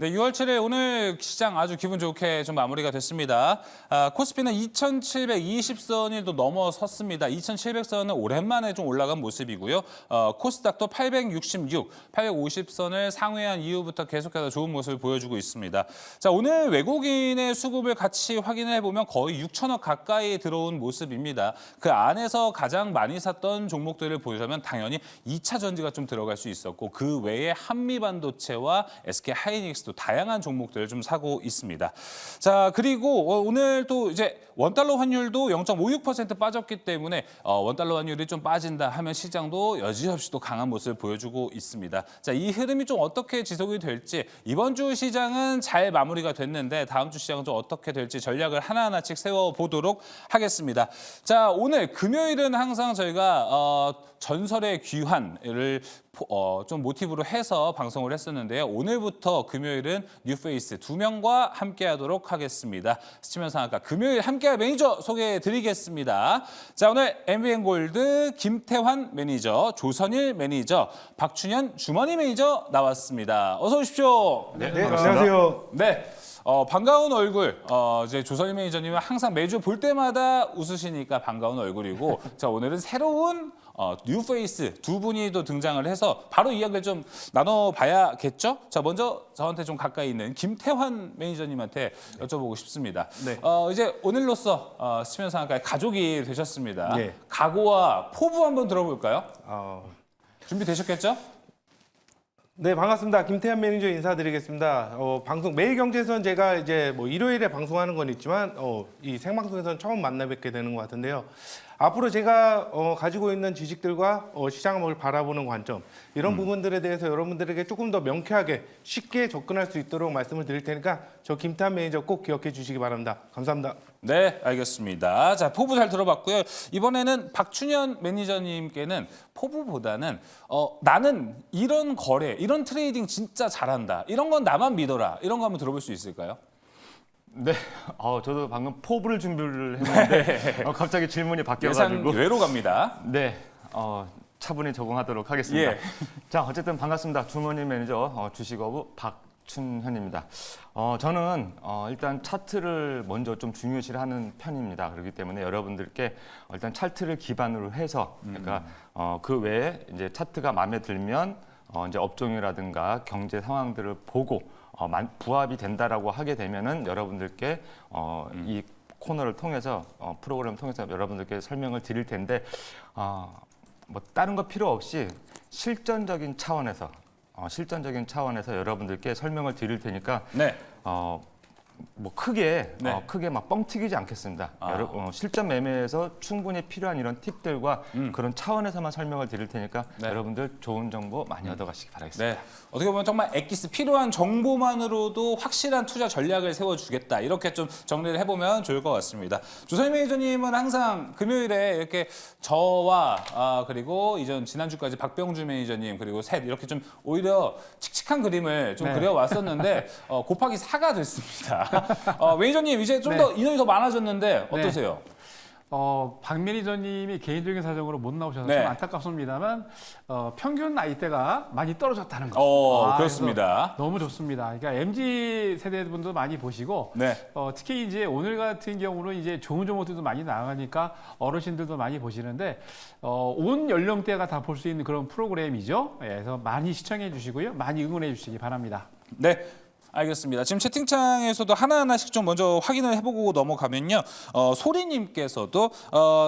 네, 6월 7일 오늘 시장 아주 기분 좋게 좀 마무리가 됐습니다. 코스피는 2,720선을 또 넘어섰습니다. 2,700선은 오랜만에 좀 올라간 모습이고요. 코스닥도 866, 850선을 상회한 이후부터 계속해서 좋은 모습을 보여주고 있습니다. 자, 오늘 외국인의 수급을 같이 확인해 보면 거의 6천억 가까이 들어온 모습입니다. 그 안에서 가장 많이 샀던 종목들을 보자면 당연히 2차 전지가 좀 들어갈 수 있었고 그 외에 한미반도체와 SK하이닉스도 다양한 종목들을 좀 사고 있습니다. 자, 그리고 오늘 또 이제 원달러 환율도 0.56% 빠졌기 때문에 원달러 환율이 좀 빠진다 하면 시장도 여지없이 또 강한 모습을 보여주고 있습니다. 자, 이 흐름이 좀 어떻게 지속이 될지 이번 주 시장은 잘 마무리가 됐는데 다음 주 시장은 좀 어떻게 될지 전략을 하나하나씩 세워보도록 하겠습니다. 자, 오늘 금요일은 항상 저희가 전설의 귀환을 좀 모티브로 해서 방송을 했었는데요. 오늘부터 금요일은 뉴페이스 2명과 함께하도록 하겠습니다. 스치면상한가 금요일 함께할 매니저 소개해드리겠습니다. 자, 오늘 MBN골드 김태환 매니저, 조선일 매니저, 박춘현 주머니 매니저 나왔습니다. 어서 오십시오. 네, 안녕하세요. 네. 반가운 얼굴, 이제 조선일 매니저님은 항상 매주 볼 때마다 웃으시니까 반가운 얼굴이고, 자, 오늘은 새로운 뉴페이스 두 분이 또 등장을 해서 바로 이야기를 좀 나눠봐야겠죠? 자, 먼저 저한테 좀 가까이 있는 김태환 매니저님한테 여쭤보고 싶습니다. 네. 이제 오늘로써 스치면상한가의 가족이 되셨습니다. 네. 각오와 포부 한번 들어볼까요? 어, 준비되셨겠죠? 네, 반갑습니다. 김태환 매니저 인사드리겠습니다. 방송 매일경제에서는 제가 이제 뭐 일요일에 방송하는 건 있지만 이 생방송에서는 처음 만나 뵙게 되는 것 같은데요. 앞으로 제가 가지고 있는 지식들과 시장을 바라보는 관점 이런 부분들에 대해서 여러분들에게 조금 더 명쾌하게 쉽게 접근할 수 있도록 말씀을 드릴 테니까 저 김태환 매니저 꼭 기억해 주시기 바랍니다. 감사합니다. 네, 알겠습니다. 자, 포부 잘 들어봤고요. 이번에는 박춘현 매니저님께는 포부보다는 나는 이런 거래, 이런 트레이딩 진짜 잘한다. 이런 건 나만 믿어라. 이런 거 한번 들어볼 수 있을까요? 네, 저도 방금 포부를 준비를 했는데 갑자기 질문이 바뀌어가지고 예상외로 갑니다. 네, 차분히 적응하도록 하겠습니다. 예. 자, 어쨌든 반갑습니다. 주머니 매니저 주식어부 박춘현입니다. 저는 일단 차트를 먼저 좀 중요시하는 편입니다. 그렇기 때문에 여러분들께 일단 차트를 기반으로 해서 그러니까 그 외에 이제 차트가 마음에 들면 이제 업종이라든가 경제 상황들을 보고 부합이 된다라고 하게 되면은 여러분들께 이 코너를 통해서 프로그램을 통해서 여러분들께 설명을 드릴 텐데 뭐 다른 거 필요 없이 실전적인 차원에서 여러분들께 설명을 드릴 테니까 네. 뭐 크게 네. 크게 막 뻥 튀기지 않겠습니다. 실전 매매에서 충분히 필요한 이런 팁들과 그런 차원에서만 설명을 드릴 테니까 네. 여러분들 좋은 정보 많이 얻어가시기 바라겠습니다. 네. 어떻게 보면 정말 엑기스 필요한 정보만으로도 확실한 투자 전략을 세워주겠다. 이렇게 좀 정리를 해보면 좋을 것 같습니다. 조선일 매니저님은 항상 금요일에 이렇게 저와 그리고 지난주까지 박병주 매니저님 그리고 셋 이렇게 좀 오히려 칙칙한 그림을 좀 네. 그려왔었는데 곱하기 4가 됐습니다. 매니저님 이제 좀 네. 더 인원이 더 많아졌는데 어떠세요? 박 매니저님이 개인적인 사정으로 못 나오셔서 네. 좀 안타깝습니다만 평균 나이대가 많이 떨어졌다는 거. 그렇습니다. 그래서 너무 좋습니다. 그러니까 MZ 세대 분도 많이 보시고 네. 특히 이제 오늘 같은 경우는 이제 좋은 종목들도 많이 나가니까 어르신들도 많이 보시는데 온 연령대가 다 볼 수 있는 그런 프로그램이죠. 예, 그래서 많이 시청해 주시고요, 많이 응원해 주시기 바랍니다. 네. 알겠습니다. 지금 채팅창에서도 하나하나씩 좀 먼저 확인을 해보고 넘어가면요. 소리님께서도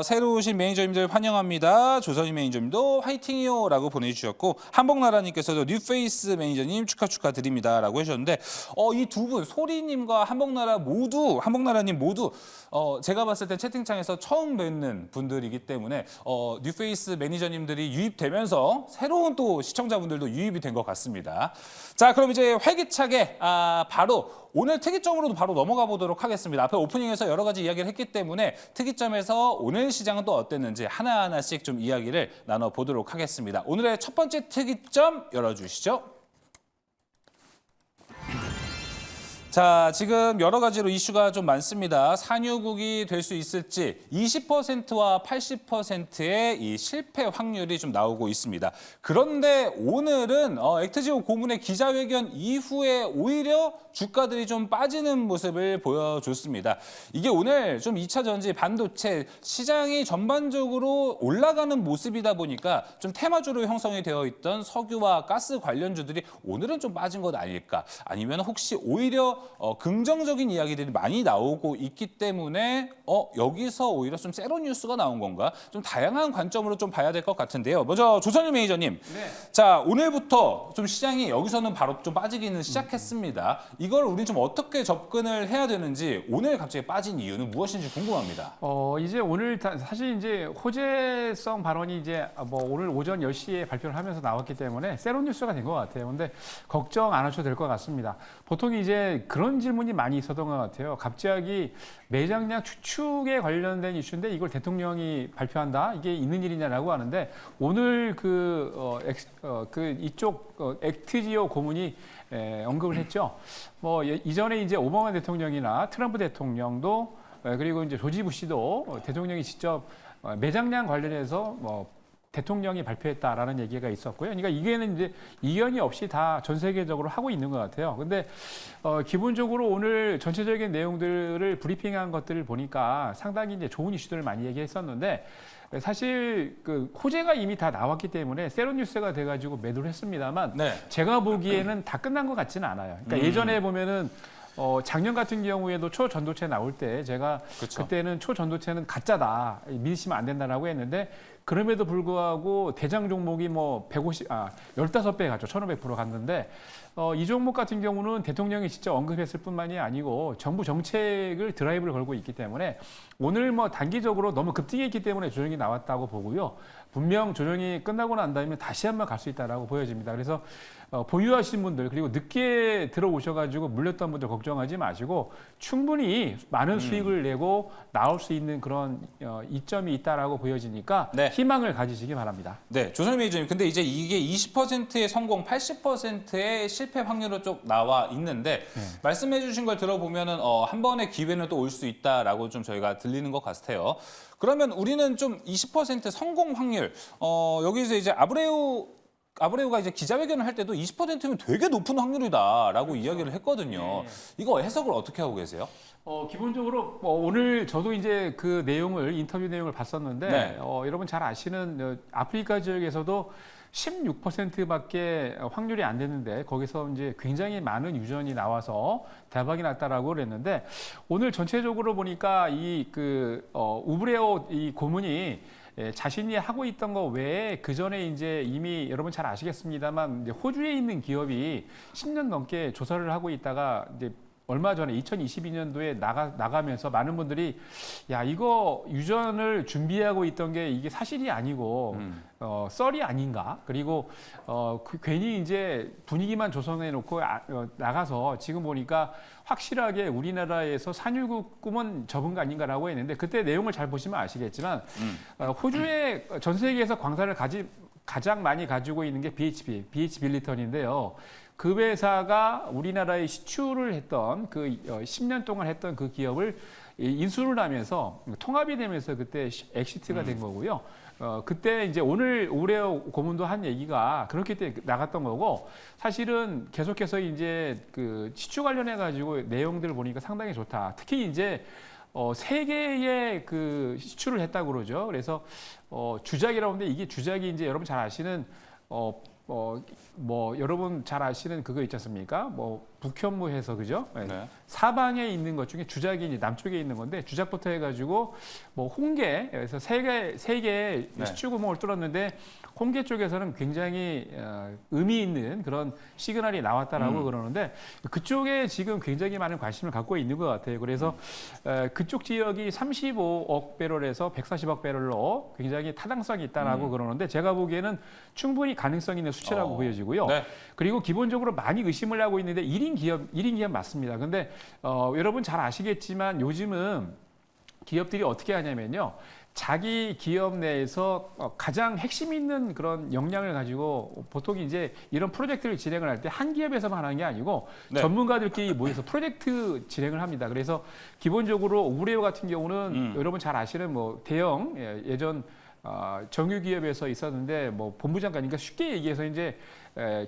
새로 오신 매니저님들 환영합니다. 조선희 매니저님도 화이팅이요 라고 보내주셨고 한복나라님께서도 뉴페이스 매니저님 축하드립니다 라고 하셨는데 이 두 분 소리님과 한복나라님 모두 제가 봤을 때 채팅창에서 처음 뵙는 분들이기 때문에 뉴페이스 매니저님들이 유입되면서 새로운 또 시청자분들도 유입이 된 것 같습니다. 자, 그럼 이제 활기차게 바로 오늘 특이점으로도 바로 넘어가 보도록 하겠습니다. 앞에 오프닝에서 여러 가지 이야기를 했기 때문에 특이점에서 오늘 시장은 또 어땠는지 하나하나씩 좀 이야기를 나눠보도록 하겠습니다. 오늘의 첫 번째 특이점 열어주시죠. 자, 지금 여러 가지로 이슈가 좀 많습니다. 산유국이 될 수 있을지 20%와 80%의 이 실패 확률이 좀 나오고 있습니다. 그런데 오늘은 액트지오 고문의 기자회견 이후에 오히려 주가들이 좀 빠지는 모습을 보여줬습니다. 이게 오늘 좀 2차 전지 반도체 시장이 전반적으로 올라가는 모습이다 보니까 좀 테마주로 형성이 되어 있던 석유와 가스 관련주들이 오늘은 좀 빠진 것 아닐까? 아니면 혹시 오히려 긍정적인 이야기들이 많이 나오고 있기 때문에 여기서 오히려 좀 세로 뉴스가 나온 건가? 좀 다양한 관점으로 좀 봐야 될 것 같은데요. 먼저 조선일 매니저님. 네. 자, 오늘부터 좀 시장이 여기서는 바로 좀 빠지기는 시작했습니다. 이걸 우리 좀 어떻게 접근을 해야 되는지 오늘 갑자기 빠진 이유는 무엇인지 궁금합니다. 이제 오늘 사실 이제 호재성 발언이 이제 뭐 오늘 오전 10시에 발표를 하면서 나왔기 때문에 세로 뉴스가 된 것 같아요. 근데 걱정 안 하셔도 될 것 같습니다. 보통 이제 그런 질문이 많이 있었던 것 같아요. 갑자기 매장량 추축에 관련된 이슈인데 이걸 대통령이 발표한다? 이게 있는 일이냐라고 하는데 오늘 이쪽 액트지오 고문이 언급을 했죠. 뭐 이전에 이제 오바마 대통령이나 트럼프 대통령도 그리고 이제 조지 부시도 대통령이 직접 매장량 관련해서 뭐 대통령이 발표했다라는 얘기가 있었고요. 그러니까 이게는 이제 이견이 없이 다 전 세계적으로 하고 있는 것 같아요. 근데 기본적으로 오늘 전체적인 내용들을 브리핑한 것들을 보니까 상당히 이제 좋은 이슈들을 많이 얘기했었는데 사실 그 호재가 이미 다 나왔기 때문에 세로 뉴스가 돼가지고 매도를 했습니다만 네. 제가 보기에는 다 끝난 것 같지는 않아요. 그러니까 예전에 보면은 작년 같은 경우에도 초전도체 나올 때 제가 그쵸. 그때는 초전도체는 가짜다 믿으시면 안 된다라고 했는데 그럼에도 불구하고 대장 종목이 뭐 15배 갔죠. 1500% 갔는데 이 종목 같은 경우는 대통령이 직접 언급했을 뿐만이 아니고 정부 정책을 드라이브를 걸고 있기 때문에 오늘 뭐 단기적으로 너무 급등했기 때문에 조정이 나왔다고 보고요. 분명 조정이 끝나고 난 다음에 다시 한번 갈 수 있다라고 보여집니다. 그래서 보유하신 분들 그리고 늦게 들어오셔가지고 물렸던 분들 걱정하지 마시고 충분히 많은 수익을 내고 나올 수 있는 그런 이점이 있다라고 보여지니까 네. 희망을 가지시기 바랍니다. 네, 조선일 매니저님. 근데 이제 이게 20%의 성공, 80%의 실패 확률로 좀 나와 있는데 말씀해 주신 걸 들어보면은 한 번의 기회는 또 올 수 있다라고 좀 저희가 들리는 것 같아요. 그러면 우리는 좀 20% 성공 확률, 여기서 이제 아브레우가 이제 기자회견을 할 때도 20%면 되게 높은 확률이다라고 이야기를 했거든요. 이거 해석을 어떻게 하고 계세요? 기본적으로 오늘 저도 이제 그 내용을 인터뷰 내용을 봤었는데 네. 여러분 잘 아시는 아프리카 지역에서도 16%밖에 확률이 안 되는데 거기서 이제 굉장히 많은 유전이 나와서 대박이 났다라고 그랬는데 오늘 전체적으로 보니까 우브레오 이 고문이 자신이 하고 있던 거 외에 그 전에 이제 이미 여러분 잘 아시겠습니다만 이제 호주에 있는 기업이 10년 넘게 조사를 하고 있다가 이제 얼마 전에 2022년도에 나가면서 많은 분들이 야 이거 유전을 준비하고 있던 게 이게 사실이 아니고 썰이 아닌가 그리고 괜히 이제 분위기만 조성해 놓고 나가서 지금 보니까 확실하게 우리나라에서 산유국 꿈은 접은 거 아닌가라고 했는데 그때 내용을 잘 보시면 아시겠지만 호주에 전 세계에서 광산을 가장 많이 가지고 있는 게 BHP 빌리턴인데요. 그 회사가 우리나라에 시추를 했던 10년 동안 했던 그 기업을 인수를 하면서 통합이 되면서 그때 엑시트가 된 거고요. 그때 이제 오늘 고문도 한 얘기가 그렇게 때 나갔던 거고 사실은 계속해서 이제 그 시추 관련해 가지고 내용들을 보니까 상당히 좋다. 특히 이제 세 개의 그 시추를 했다고 그러죠. 그래서 주작이라고 하는데 이게 주작이 이제 여러분 잘 아시는 여러분 잘 아시는 그거 있지 않습니까? 북현무해서 그죠? 네. 사방에 있는 것 중에 주작이 이제 남쪽에 있는 건데 주작부터 해가지고 홍게 그래서 세 개의 네. 시추 구멍을 뚫었는데 홍게 쪽에서는 굉장히 의미 있는 그런 시그널이 나왔다라고 그러는데 그쪽에 지금 굉장히 많은 관심을 갖고 있는 것 같아요. 그래서 그쪽 지역이 35억 배럴에서 140억 배럴로 굉장히 타당성이 있다라고 그러는데 제가 보기에는 충분히 가능성 있는 수치라고 보여지고요. 네. 그리고 기본적으로 많이 의심을 하고 있는데 1인 기업 맞습니다. 근데 여러분 잘 아시겠지만 요즘은 기업들이 어떻게 하냐면요. 자기 기업 내에서 가장 핵심 있는 그런 역량을 가지고 보통 이제 이런 프로젝트를 진행을 할 때 한 기업에서만 하는 게 아니고 네. 전문가들끼리 모여서 프로젝트 진행을 합니다. 그래서 기본적으로 우레오 같은 경우는 여러분 잘 아시는 뭐 대형 예전 정유 기업에서 있었는데 뭐 본부장까지니까 쉽게 얘기해서 이제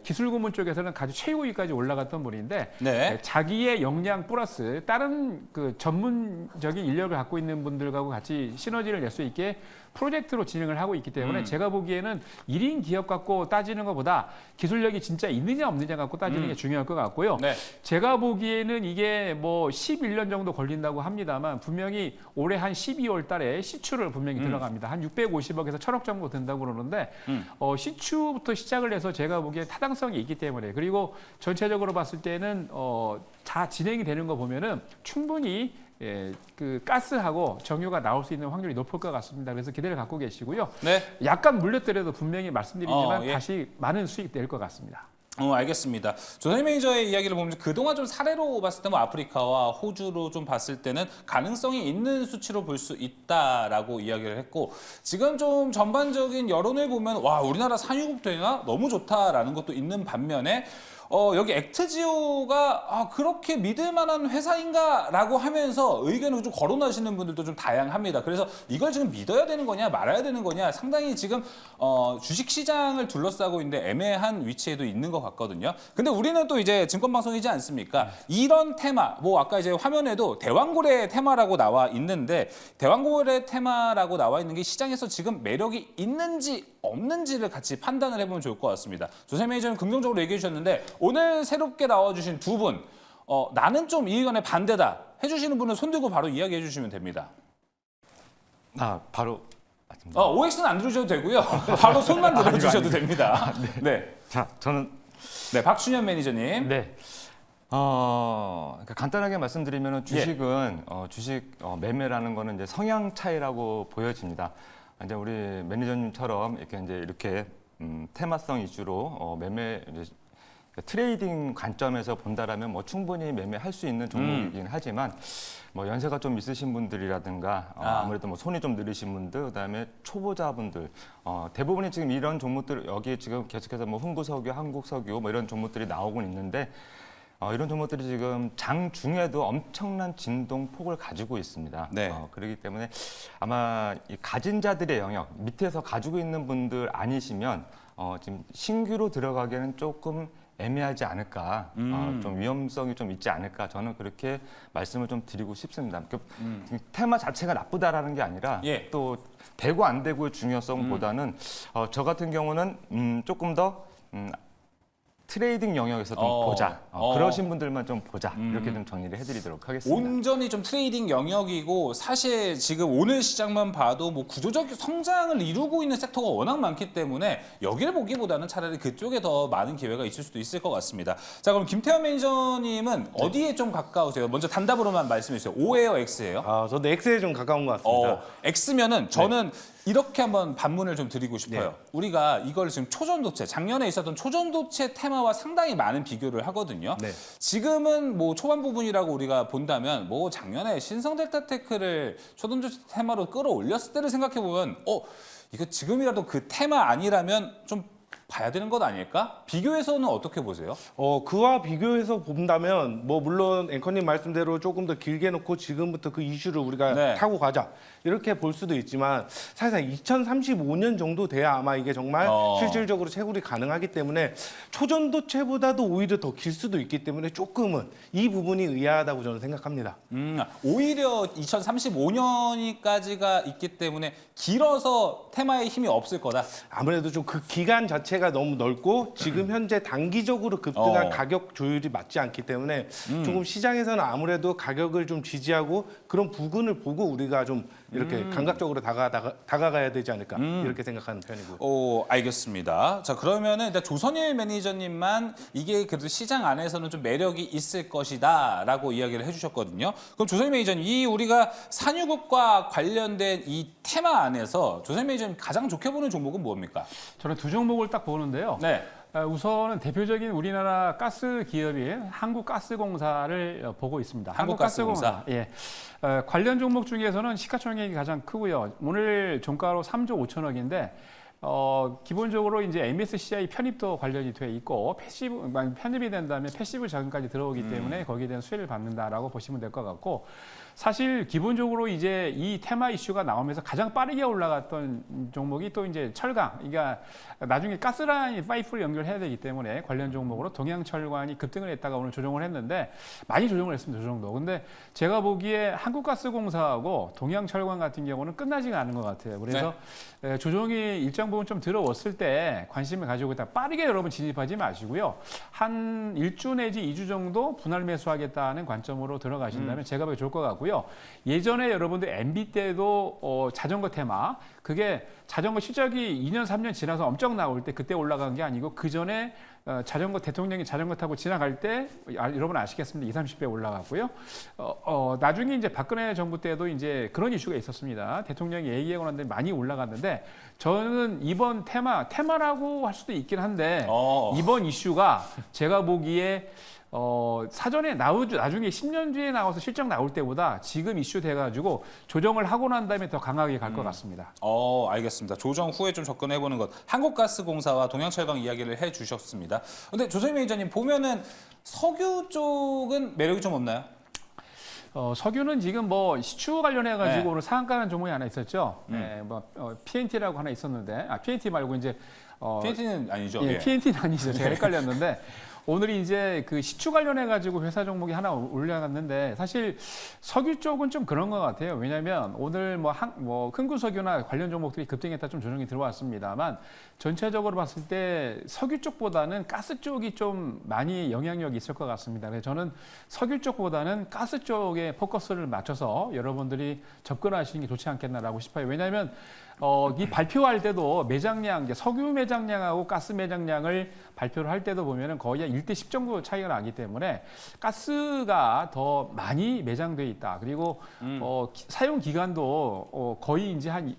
기술 부문 쪽에서는 아주 최고위까지 올라갔던 분인데 네. 자기의 역량 플러스 다른 그 전문적인 인력을 갖고 있는 분들과 같이 시너지를 낼 수 있게 프로젝트로 진행을 하고 있기 때문에 제가 보기에는 1인 기업 갖고 따지는 것보다 기술력이 진짜 있느냐 없느냐 갖고 따지는 게 중요할 것 같고요. 네. 제가 보기에는 이게 뭐 11년 정도 걸린다고 합니다만 분명히 올해 한 12월 달에 시추를 분명히 들어갑니다. 한 650억에서 1000억 정도 된다고 그러는데 시추부터 시작을 해서 제가 보기에 타당성이 있기 때문에 그리고 전체적으로 봤을 때는 다 진행이 되는 거 보면은 충분히 그 가스하고 정유가 나올 수 있는 확률이 높을 것 같습니다. 그래서 기대를 갖고 계시고요. 네. 약간 물렸더라도 분명히 말씀드리지만 예. 다시 많은 수익 낼 것 같습니다. 알겠습니다. 조선일 매니저의 이야기를 보면 그동안 좀 사례로 봤을 때 뭐 아프리카와 호주로 좀 봤을 때는 가능성이 있는 수치로 볼 수 있다라고 이야기를 했고 지금 좀 전반적인 여론을 보면 와 우리나라 산유국 되나 너무 좋다라는 것도 있는 반면에 여기 액트지오가 그렇게 믿을 만한 회사인가라고 하면서 의견을 좀 거론하시는 분들도 좀 다양합니다. 그래서 이걸 지금 믿어야 되는 거냐 말아야 되는 거냐 상당히 지금 주식시장을 둘러싸고 있는데 애매한 위치에도 있는 것 같거든요. 근데 우리는 또 이제 증권방송이지 않습니까? 이런 테마, 뭐 아까 이제 화면에도 대왕고래 테마라고 나와 있는데 대왕고래 테마라고 나와 있는 게 시장에서 지금 매력이 있는지 없는지를 같이 판단을 해보면 좋을 것 같습니다. 조세 매니저는 긍정적으로 얘기해 주셨는데 오늘 새롭게 나와주신 두 분, 나는 좀 이 의견에 반대다 해주시는 분은 손 들고 바로 이야기해 주시면 됩니다. 바로 맞습니다. OX는 안 들으셔도 되고요. 바로 손만 들어주셔도 됩니다. 네. 자, 저는 네, 박춘현 매니저님. 네. 그러니까 간단하게 말씀드리면 주식은 주식 매매라는 거는 이제 성향 차이라고 보여집니다. 이제 우리 매니저님처럼 이렇게 테마성 이슈로 매매 이제 트레이딩 관점에서 본다라면 뭐 충분히 매매할 수 있는 종목이긴 하지만 뭐 연세가 좀 있으신 분들이라든가 아무래도 뭐 손이 좀 느리신 분들 그다음에 초보자분들 대부분이 지금 이런 종목들 여기에 지금 계속해서 뭐 흥구석유, 한국석유 뭐 이런 종목들이 나오고 있는데 이런 종목들이 지금 장 중에도 엄청난 진동폭을 가지고 있습니다. 네. 그렇기 때문에 아마 이 가진 자들의 영역 밑에서 가지고 있는 분들 아니시면 지금 신규로 들어가기에는 조금 애매하지 않을까, 좀 위험성이 좀 있지 않을까 저는 그렇게 말씀을 좀 드리고 싶습니다. 테마 자체가 나쁘다라는 게 아니라 또 되고 안 되고의 중요성보다는 저 같은 경우는 조금 더 트레이딩 영역에서 좀 보자. 그러신 분들만 좀 보자. 이렇게 좀 정리를 해드리도록 하겠습니다. 온전히 좀 트레이딩 영역이고 사실 지금 오늘 시장만 봐도 뭐 구조적 성장을 이루고 있는 섹터가 워낙 많기 때문에 여기를 보기보다는 차라리 그쪽에 더 많은 기회가 있을 수도 있을 것 같습니다. 자, 그럼 김태현 매니저님은 어디에 좀 가까우세요? 먼저 단답으로만 말씀해 주세요. O예요, X예요? 저도 X에 좀 가까운 것 같습니다. X면은 저는 이렇게 한번 반문을 좀 드리고 싶어요. 우리가 이걸 지금 초전도체, 작년에 있었던 초전도체 테마와 상당히 많은 비교를 하거든요. 네. 지금은 뭐 초반 부분이라고 우리가 본다면 뭐 작년에 신성델타테크를 초전도체 테마로 끌어올렸을 때를 생각해보면 이거 지금이라도 그 테마 아니라면 좀 봐야 되는 것 아닐까? 비교해서는 어떻게 보세요? 그와 비교해서 본다면 뭐 물론 앵커님 말씀대로 조금 더 길게 놓고 지금부터 그 이슈를 우리가 타고 가자 이렇게 볼 수도 있지만 사실상 2035년 정도 돼야 아마 이게 정말 실질적으로 채굴이 가능하기 때문에 초전도체보다도 오히려 더 길 수도 있기 때문에 조금은 이 부분이 의아하다고 저는 생각합니다. 오히려 2035년까지가 있기 때문에 길어서 테마에 힘이 없을 거다. 아무래도 좀 그 기간 자체가 너무 넓고 지금 현재 단기적으로 급등한 가격 조율이 맞지 않기 때문에 조금 시장에서는 아무래도 가격을 좀 지지하고 그런 부근을 보고 우리가 좀 이렇게 감각적으로 다가가야 되지 않을까 이렇게 생각하는 편이고요. 알겠습니다. 자, 그러면은 일단 조선일 매니저님만 이게 그래도 시장 안에서는 좀 매력이 있을 것이다라고 이야기를 해주셨거든요. 그럼 조선일 매니저님, 이 우리가 산유국과 관련된 이 테마 안에서 조선일 매니저님 가장 좋게 보는 종목은 뭡니까? 저는 두 종목을 딱 보는데요. 네. 우선은 대표적인 우리나라 가스 기업인 한국가스공사를 보고 있습니다. 한국가스공사. 예. 관련 종목 중에서는 시가총액이 가장 크고요. 오늘 종가로 3조 5천억인데 기본적으로 이제 MSCI 편입도 관련이 돼 있고 편입이 된다면 패시브 자금까지 들어오기 때문에 거기에 대한 수혜를 받는다라고 보시면 될 것 같고 사실 기본적으로 이제 이 테마 이슈가 나오면서 가장 빠르게 올라갔던 종목이 또 이제 철강. 그러니까 나중에 가스라인 파이프를 연결해야 되기 때문에 관련 종목으로 동양철관이 급등을 했다가 오늘 조정을 했는데 많이 조정을 했습니다. 저 정도. 근데 제가 보기에 한국가스공사하고 동양철관 같은 경우는 끝나지가 않은 것 같아요. 그래서 조정이 일정 부분 좀 들어왔을 때 관심을 가지고 있다. 빠르게 여러분 진입하지 마시고요. 한 1주 내지 2주 정도 분할 매수하겠다는 관점으로 들어가신다면 제가 보기 좋을 것 같고요. 예전에 여러분들 MB 때도 자전거 테마 그게 자전거 실적이 2년 3년 지나서 엄청 나올 때 그때 올라간 게 아니고 그 전에 자전거 대통령이 자전거 타고 지나갈 때 여러분 아시겠습니다. 20, 30배 올라갔고요. 나중에 이제 박근혜 정부 때도 이제 그런 이슈가 있었습니다. 대통령이 얘기하고 난 다음에 많이 올라갔는데 저는 이번 테마라고 할 수도 있긴 한데 이번 이슈가 제가 보기에 사전에 나중에 10년 뒤에 나와서 실적 나올 때보다 지금 이슈 돼가지고 조정을 하고 난 다음에 더 강하게 갈 것 같습니다. 알겠습니다. 조정 후에 좀 접근해보는 것. 한국가스공사와 동양철강 이야기를 해주셨습니다. 근데 조선희 매니저님 보면은 석유 쪽은 매력이 좀 없나요? 석유는 지금 뭐 시추 관련해가지고 네. 오늘 상한가는 종목이 하나 있었죠. 네, PNT라고 하나 있었는데, PNT 말고 이제 PNT는 아니죠? 예, PNT는 아니죠. 제가 헷갈렸는데 오늘 이제 그 시추 관련해 가지고 회사 종목이 하나 올라갔는데 사실 석유 쪽은 좀 그런 것 같아요. 왜냐하면 오늘 뭐 흥구석유나 관련 종목들이 급등했다 좀 조정이 들어왔습니다만 전체적으로 봤을 때 석유 쪽보다는 가스 쪽이 좀 많이 영향력이 있을 것 같습니다. 그래서 저는 석유 쪽보다는 가스 쪽에 포커스를 맞춰서 여러분들이 접근하시는 게 좋지 않겠나라고 싶어요. 왜냐하면 이 발표할 때도 매장량, 석유 매장량하고 가스 매장량을 발표를 할 때도 보면은 거의 한 1대 10 정도 차이가 나기 때문에 가스가 더 많이 매장돼 있다. 그리고 사용 기간도 거의 이제 한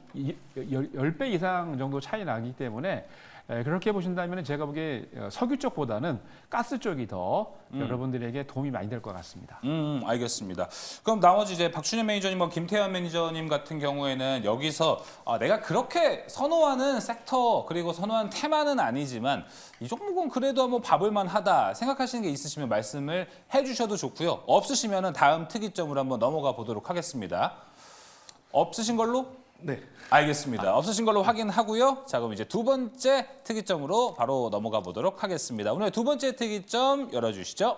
10배 이상 정도 차이 나기 때문에 그렇게 보신다면 제가 보기에 석유 쪽보다는 가스 쪽이 더 여러분들에게 도움이 많이 될 것 같습니다. 알겠습니다. 그럼 나머지 이제 박준현 매니저님, 김태현 매니저님 같은 경우에는 여기서 내가 그렇게 선호하는 섹터 그리고 선호하는 테마는 아니지만 이 종목은 그래도 한번 봐볼만 하다 생각하시는 게 있으시면 말씀을 해주셔도 좋고요. 없으시면 다음 특이점으로 한번 넘어가 보도록 하겠습니다. 없으신 걸로? 네. 알겠습니다. 없으신 걸로 확인하고요. 자, 그럼 이제 두 번째 특이점으로 바로 넘어가 보도록 하겠습니다. 오늘 두 번째 특이점 열어주시죠.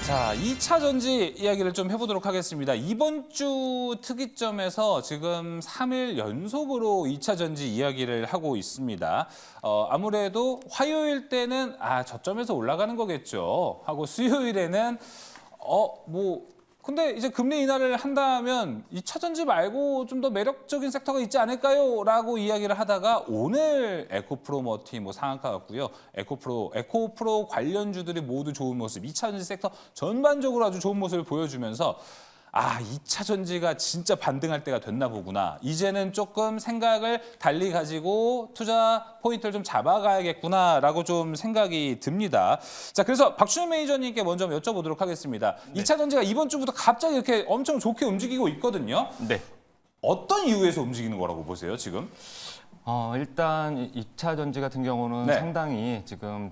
자, 2차 전지 이야기를 좀 해보도록 하겠습니다. 이번 주 특이점에서 지금 3일 연속으로 2차 전지 이야기를 하고 있습니다. 아무래도 화요일 때는 저점에서 올라가는 거겠죠. 하고 수요일에는 근데 이제 금리 인하를 한다면 2차 전지 말고 좀 더 매력적인 섹터가 있지 않을까요? 라고 이야기를 하다가 오늘 에코프로 머티 상한가 같고요. 에코프로 관련주들이 모두 좋은 모습, 2차 전지 섹터 전반적으로 아주 좋은 모습을 보여주면서 2차 전지가 진짜 반등할 때가 됐나 보구나. 이제는 조금 생각을 달리 가지고 투자 포인트를 좀 잡아가야겠구나라고 좀 생각이 듭니다. 자, 그래서 박준현 매니저님께 먼저 한번 여쭤보도록 하겠습니다. 네. 2차 전지가 이번 주부터 갑자기 이렇게 엄청 좋게 움직이고 있거든요. 네. 어떤 이유에서 움직이는 거라고 보세요, 지금? 일단 2차 전지 같은 경우는 네. 상당히 지금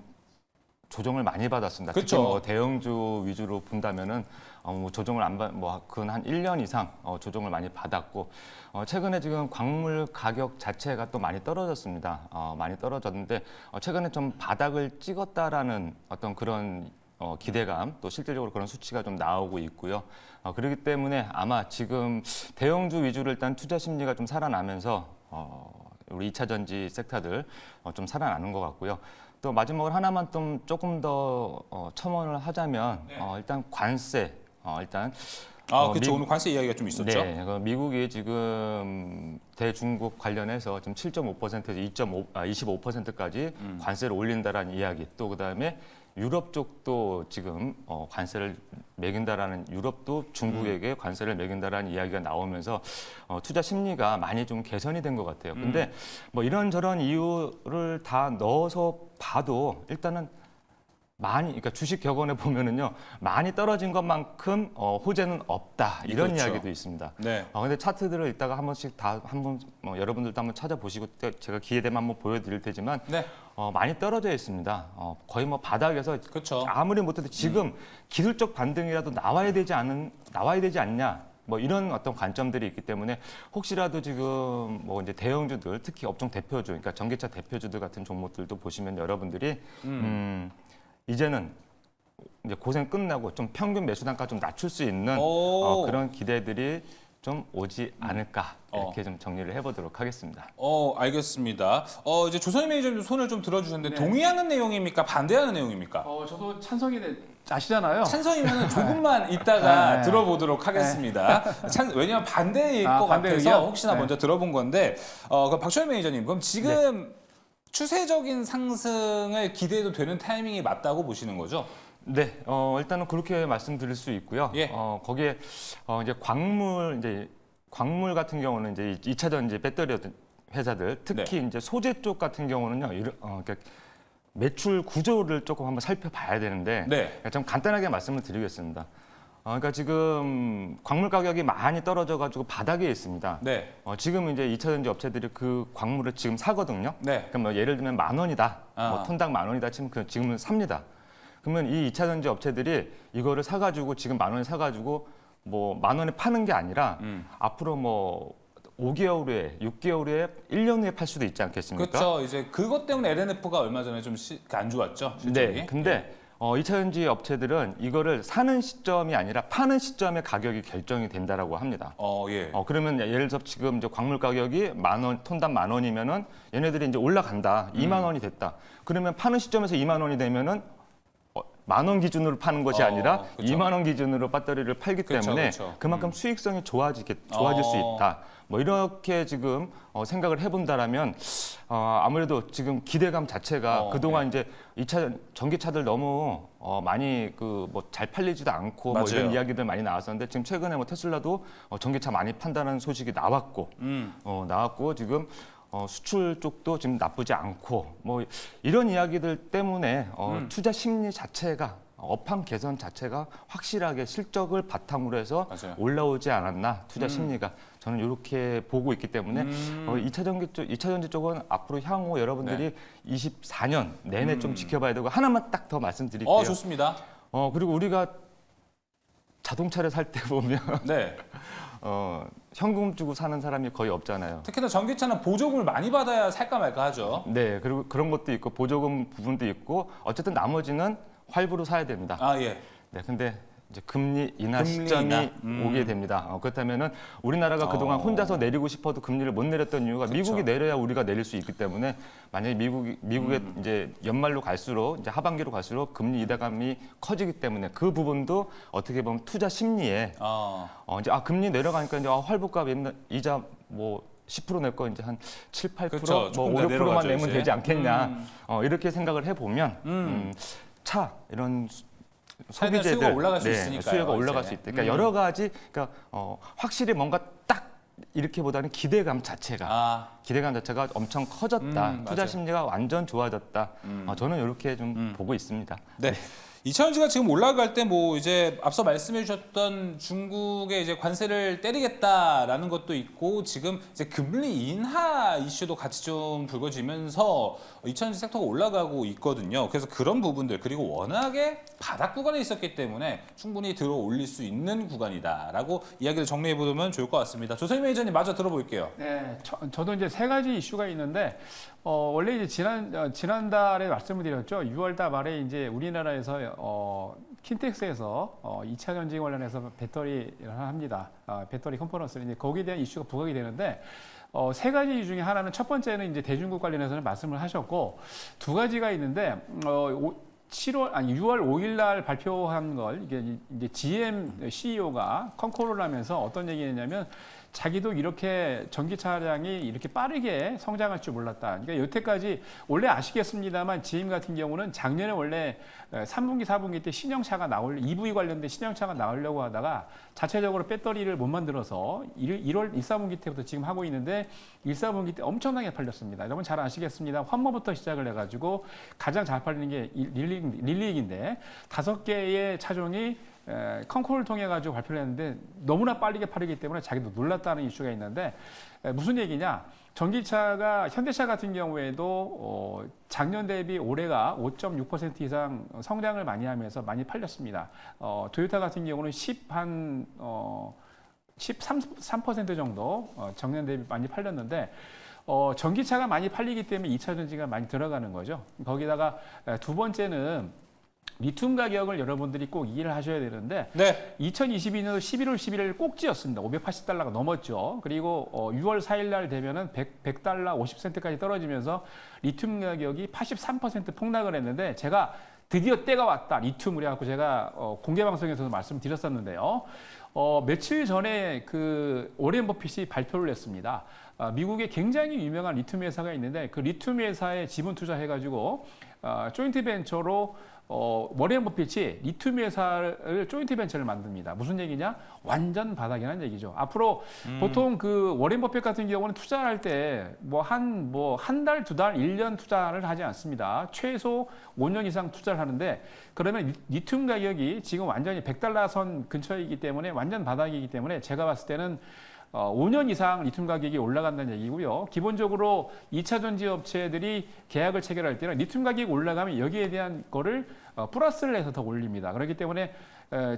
조정을 많이 받았습니다. 그쵸. 특히 대형주 위주로 본다면은 조정을 한 1년 이상 조정을 많이 받았고 최근에 지금 광물 가격 자체가 또 많이 떨어졌습니다. 많이 떨어졌는데 최근에 좀 바닥을 찍었다라는 어떤 그런 기대감, 또 실질적으로 그런 수치가 좀 나오고 있고요. 그렇기 때문에 아마 지금 대형주 위주로 일단 투자 심리가 좀 살아나면서 우리 2차 전지 섹터들 좀 살아나는 것 같고요. 또 마지막으로 하나만 좀 조금 더 첨언을 하자면 일단 관세 그렇죠. 오늘 관세 이야기가 좀 있었죠. 네, 미국이 지금 대중국 관련해서 지금 7.5%에서 25%까지 관세를 올린다라는 이야기. 또 그다음에 유럽 쪽도 지금 관세를 매긴다라는 유럽도 중국에게 관세를 매긴다라는 이야기가 나오면서 투자 심리가 많이 좀 개선이 된 것 같아요. 근데 뭐 이런저런 이유를 다 넣어서 봐도 일단은 그러니까 주식 격언에 보면은요, 많이 떨어진 것만큼 호재는 없다 이런 그렇죠. 이야기도 있습니다. 네. 근데 차트들을 이따가 한 번씩 여러분들도 한번 찾아보시고 제가 기회 되면 한번 보여드릴 테지만 네. 많이 떨어져 있습니다. 거의 뭐 바닥에서 그렇죠. 아무리 못해도 지금 기술적 반등이라도 나와야 되지 않냐. 뭐 이런 어떤 관점들이 있기 때문에 혹시라도 지금 뭐 이제 대형주들 특히 업종 대표주, 그러니까 전기차 대표주들 같은 종목들도 보시면 여러분들이 이제는 이제 고생 끝나고 좀 평균 매수 단가 좀 낮출 수 있는 그런 기대들이 좀 오지 않을까 이렇게 좀 정리를 해보도록 하겠습니다. 알겠습니다. 이제 조선희 매니저님 손을 좀 들어주셨는데 네. 동의하는 내용입니까? 반대하는 내용입니까? 저도 찬성이 아시잖아요. 찬성이면 조금만 이따가 네. 들어보도록 하겠습니다. 왜냐하면 반대일 것 반대 같아서 의견? 혹시나 네. 먼저 들어본 건데 그럼 박철현 매니저님 그럼 지금 추세적인 상승을 기대해도 되는 타이밍이 맞다고 보시는 거죠? 네, 일단은 그렇게 말씀드릴 수 있고요. 예. 거기에 이제 광물 같은 경우는 이제 2차 전지 배터리 회사들 특히 이제 소재 쪽 같은 경우는요. 그러니까 매출 구조를 조금 한번 살펴봐야 되는데 네. 좀 간단하게 말씀을 드리겠습니다. 그러니까 지금 광물 가격이 많이 떨어져가지고 바닥에 있습니다. 네. 지금 이제 2차 전지 업체들이 그 광물을 지금 사거든요. 네. 그럼 뭐 예를 들면 10,000원이다, 아. 뭐 톤당 10,000원이다 치면 지금은 삽니다. 그러면 이 2차 전지 업체들이 이거를 사가지고 지금 10,000원에 사가지고 뭐 10,000원에 파는 게 아니라 앞으로 뭐 5개월 후에, 6개월 후에, 1년 후에 팔 수도 있지 않겠습니까? 그렇죠. 이제 그것 때문에 LNF가 얼마 전에 좀 안 좋았죠. 실적이. 네. 근데 2차 전지 업체들은 이거를 사는 시점이 아니라 파는 시점에 가격이 결정이 된다라고 합니다. 예. 그러면 예를 들어 지금 이제 광물 가격이 10,000원, 톤당 10,000원이면은 얘네들이 이제 올라간다. 2만 원이 됐다. 그러면 파는 시점에서 2만 원이 되면은 10,000원 기준으로 파는 것이 아니라 그쵸. 2만 원 기준으로 배터리를 팔기 그쵸, 때문에 그쵸. 그만큼 수익성이 좋아질 수 있다. 뭐 이렇게 지금 생각을 해본다라면 아무래도 지금 기대감 자체가 그동안 이제 2차 전기차들 너무 많이 뭐 잘 팔리지도 않고 뭐 이런 맞아요. 이야기들 많이 나왔었는데 지금 최근에 뭐 테슬라도 전기차 많이 판다는 소식이 나왔고 나왔고 지금 수출 쪽도 지금 나쁘지 않고 뭐 이런 이야기들 때문에 투자 심리 자체가 업황 개선 자체가 확실하게 실적을 바탕으로 해서 맞아요. 올라오지 않았나 투자 심리가 저는 이렇게 보고 있기 때문에 2차 전지 쪽은 앞으로 향후 여러분들이 24년 내내 좀 지켜봐야 되고 하나만 딱 더 말씀드릴게요. 좋습니다. 그리고 우리가 자동차를 살 때 보면 네. 현금 주고 사는 사람이 거의 없잖아요. 특히나 전기차는 보조금을 많이 받아야 살까 말까 하죠. 네, 그리고 그런 것도 있고 보조금 부분도 있고 어쨌든 나머지는 활부로 사야 됩니다. 예. 네, 근데 이제 금리 인하 금리 시점이 인하. 오게 됩니다. 그렇다면은 우리나라가 그동안 혼자서 내리고 싶어도 금리를 못 내렸던 이유가 미국이 내려야 우리가 내릴 수 있기 때문에 만약에 미국의 이제 연말로 갈수록 이제 하반기로 갈수록 금리 이자감이 커지기 때문에 그 부분도 어떻게 보면 투자 심리에 이제 금리 내려가니까 이제 활부가 옛날 이자 뭐 10% 낼 거 이제 한 7, 8%, 그쵸, 뭐 조금 5, 6%만 내려가죠, 내면 이제. 되지 않겠냐. 이렇게 생각을 해보면 차 이런 차에 대한 소비재들 수요가 올라갈 수 있으니까요, 수요가 올라갈 이제. 수 있다. 그러니까 여러 가지 그러니까 확실히 뭔가 딱 이렇게보다는 기대감 자체가 엄청 커졌다. 투자 맞아요. 심리가 완전 좋아졌다. 저는 이렇게 좀 보고 있습니다. 네. 2차전지가 지금 올라갈 때 뭐 이제 앞서 말씀해 주셨던 중국의 이제 관세를 때리겠다라는 것도 있고 지금 이제 금리 인하 이슈도 같이 좀 불거지면서 2차전지 섹터가 올라가고 있거든요. 그래서 그런 부분들 그리고 워낙에 바닥 구간에 있었기 때문에 충분히 들어 올릴 수 있는 구간이다라고 이야기를 정리해 보면 좋을 것 같습니다. 조선희 매니저님 마저 들어볼게요. 네, 저도 이제 세 가지 이슈가 있는데 원래 이제 지난달에 말씀을 드렸죠. 6월달 말에 이제 우리나라에서 킨텍스에서 2차 전지 관련해서 배터리를 합니다. 배터리 컴포넌스를 이제 거기에 대한 이슈가 부각이 되는데 세 가지 이슈 중에 하나는 첫 번째는 이제 대중국 관련해서는 말씀을 하셨고 두 가지가 있는데 6월 5일 날 발표한 걸 이게 이제 GM CEO가 컨콜을 하면서 어떤 얘기했냐면 자기도 이렇게 전기 차량이 이렇게 빠르게 성장할 줄 몰랐다. 그러니까 여태까지 원래 아시겠습니다만 GM 같은 경우는 작년에 원래 3분기, 4분기 때 신형차가 EV 관련된 신형차가 나오려고 하다가 자체적으로 배터리를 못 만들어서 1월 1, 4분기 때부터 지금 하고 있는데 1, 4분기 때 엄청나게 팔렸습니다. 여러분 잘 아시겠습니다. 환모부터 시작을 해가지고 가장 잘 팔리는 게 릴릭인데 5개의 차종이 컨콜을 통해 가지고 발표를 했는데 너무나 빠르게 팔리기 때문에 자기도 놀랐다는 이슈가 있는데 무슨 얘기냐? 전기차가 현대차 같은 경우에도 작년 대비 올해가 5.6% 이상 성장을 많이 하면서 많이 팔렸습니다. 토요타 같은 경우는 13% 정도 작년 대비 많이 팔렸는데 전기차가 많이 팔리기 때문에 2차 전지가 많이 들어가는 거죠. 거기다가 두 번째는 리튬 가격을 여러분들이 꼭 이해를 하셔야 되는데 네. 2022년 11월 11일 꼭지였습니다. 580달러가 넘었죠. 그리고 6월 4일 날 되면은 100달러 50센트까지 떨어지면서 리튬 가격이 83% 폭락을 했는데 제가 드디어 때가 왔다. 리튬을 해갖고 제가 공개 방송에서도 말씀드렸었는데요. 며칠 전에 그 오렌 버핏이 발표를 했습니다. 미국에 굉장히 유명한 리튬 회사가 있는데 그 리튬 회사에 지분 투자해가지고 조인트 벤처로 워렌 버핏이 리튬 회사를 조인트 벤처를 만듭니다. 무슨 얘기냐? 완전 바닥이라는 얘기죠. 앞으로 보통 그 워렌 버핏 같은 경우는 투자할 때 한 달, 2달, 1년 투자를 하지 않습니다. 최소 5년 이상 투자를 하는데 그러면 리튬 가격이 지금 완전히 100달러 선 근처이기 때문에 완전 바닥이기 때문에 제가 봤을 때는 5년 이상 리튬 가격이 올라간다는 얘기고요. 기본적으로 2차 전지 업체들이 계약을 체결할 때는 리튬 가격이 올라가면 여기에 대한 거를 플러스를 해서 더 올립니다. 그렇기 때문에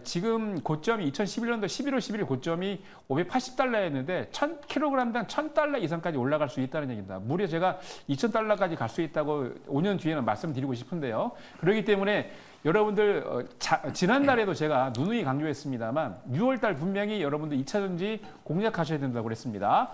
지금 고점이 2011년도 11월 11일 고점이 580달러였는데 1000kg당 1000달러 이상까지 올라갈 수 있다는 얘기입니다. 무려 제가 2000달러까지 갈 수 있다고 5년 뒤에는 말씀드리고 싶은데요. 그렇기 때문에 여러분들 지난달에도 제가 누누이 강조했습니다만 6월달 분명히 여러분들 2차 전지 공략하셔야 된다고 그랬습니다.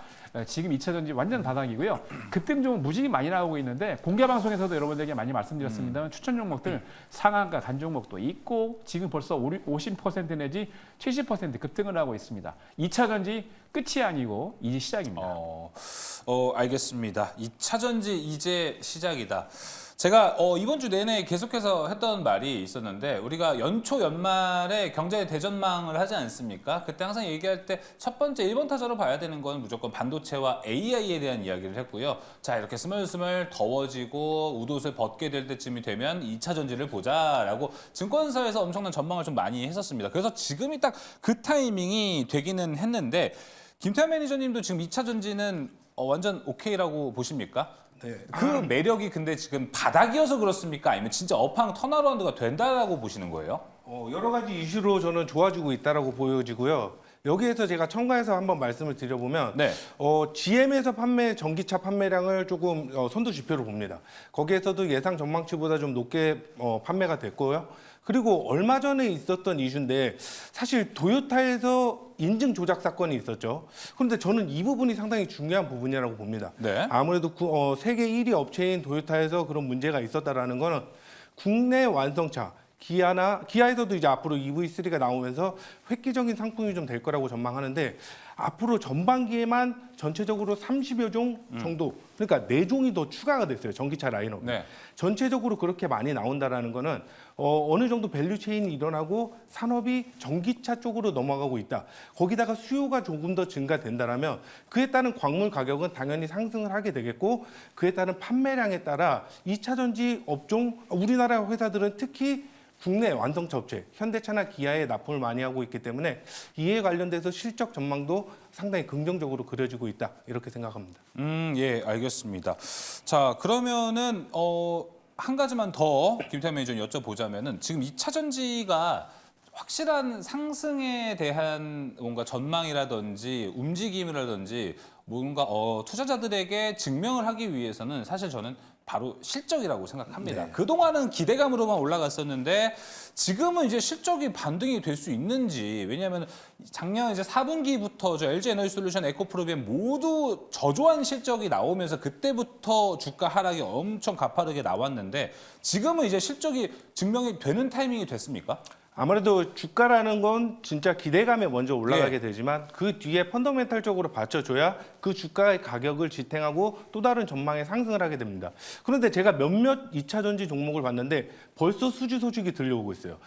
지금 2차 전지 완전 바닥이고요. 급등종은 무지개 많이 나오고 있는데 공개 방송에서도 여러분들에게 많이 말씀드렸습니다만 추천 종목들 상한가 간 종목도 있고 지금 벌써 50% 내지 70% 급등을 하고 있습니다. 2차 전지 끝이 아니고 이제 시작입니다. 알겠습니다. 2차 전지 이제 시작이다. 제가 이번 주 내내 계속해서 했던 말이 있었는데 우리가 연초 연말에 경제 대전망을 하지 않습니까? 그때 항상 얘기할 때 첫 번째 1번 타자로 봐야 되는 건 무조건 반도체와 AI에 대한 이야기를 했고요. 자, 이렇게 스멀스멀 더워지고 우도를 벗게 될 때쯤이 되면 2차 전지를 보자라고 증권사에서 엄청난 전망을 좀 많이 했었습니다. 그래서 지금이 딱 그 타이밍이 되기는 했는데 김태환 매니저님도 지금 2차 전지는 완전 오케이라고 보십니까? 네. 그 매력이 근데 지금 바닥이어서 그렇습니까? 아니면 진짜 업황 턴어라운드가 된다라고 보시는 거예요? 여러 가지 이슈로 저는 좋아지고 있다라고 보여지고요. 여기에서 제가 첨가해서 한번 말씀을 드려보면 네. GM에서 전기차 판매량을 조금 선두 지표로 봅니다. 거기에서도 예상 전망치보다 좀 높게 판매가 됐고요. 그리고 얼마 전에 있었던 이슈인데 사실 도요타에서 인증 조작 사건이 있었죠. 그런데 저는 이 부분이 상당히 중요한 부분이라고 봅니다. 네. 아무래도 세계 1위 업체인 도요타에서 그런 문제가 있었다라는 거는 국내 완성차 기아에서도 이제 앞으로 EV3가 나오면서 획기적인 상품이 좀 될 거라고 전망하는데 앞으로 전반기에만 전체적으로 30여 종 정도 그러니까 4종이 더 추가가 됐어요. 전기차 라인업. 네. 전체적으로 그렇게 많이 나온다라는 거는 어느 정도 밸류 체인이 일어나고 산업이 전기차 쪽으로 넘어가고 있다. 거기다가 수요가 조금 더 증가된다라면 그에 따른 광물 가격은 당연히 상승을 하게 되겠고 그에 따른 판매량에 따라 2차 전지 업종 우리나라 회사들은 특히 국내 완성차 업체, 현대차나 기아에 납품을 많이 하고 있기 때문에 이에 관련돼서 실적 전망도 상당히 긍정적으로 그려지고 있다. 이렇게 생각합니다. 예, 알겠습니다. 자, 그러면은 한 가지만 더 김태환 매니저님 여쭤보자면은 지금 2차 전지가 확실한 상승에 대한 뭔가 전망이라든지 움직임이라든지 뭔가 투자자들에게 증명을 하기 위해서는 사실 저는 바로 실적이라고 생각합니다. 네. 그동안은 기대감으로만 올라갔었는데 지금은 이제 실적이 반등이 될 수 있는지 왜냐하면 작년 이제 4분기부터 저 LG 에너지 솔루션, 에코프로비엠 모두 저조한 실적이 나오면서 그때부터 주가 하락이 엄청 가파르게 나왔는데 지금은 이제 실적이 증명이 되는 타이밍이 됐습니까? 아무래도 주가라는 건 진짜 기대감에 먼저 올라가게 되지만 그 뒤에 펀더멘탈적으로 받쳐줘야 그 주가의 가격을 지탱하고 또 다른 전망에 상승을 하게 됩니다. 그런데 제가 몇몇 2차 전지 종목을 봤는데 벌써 수주 소식이 들려오고 있어요.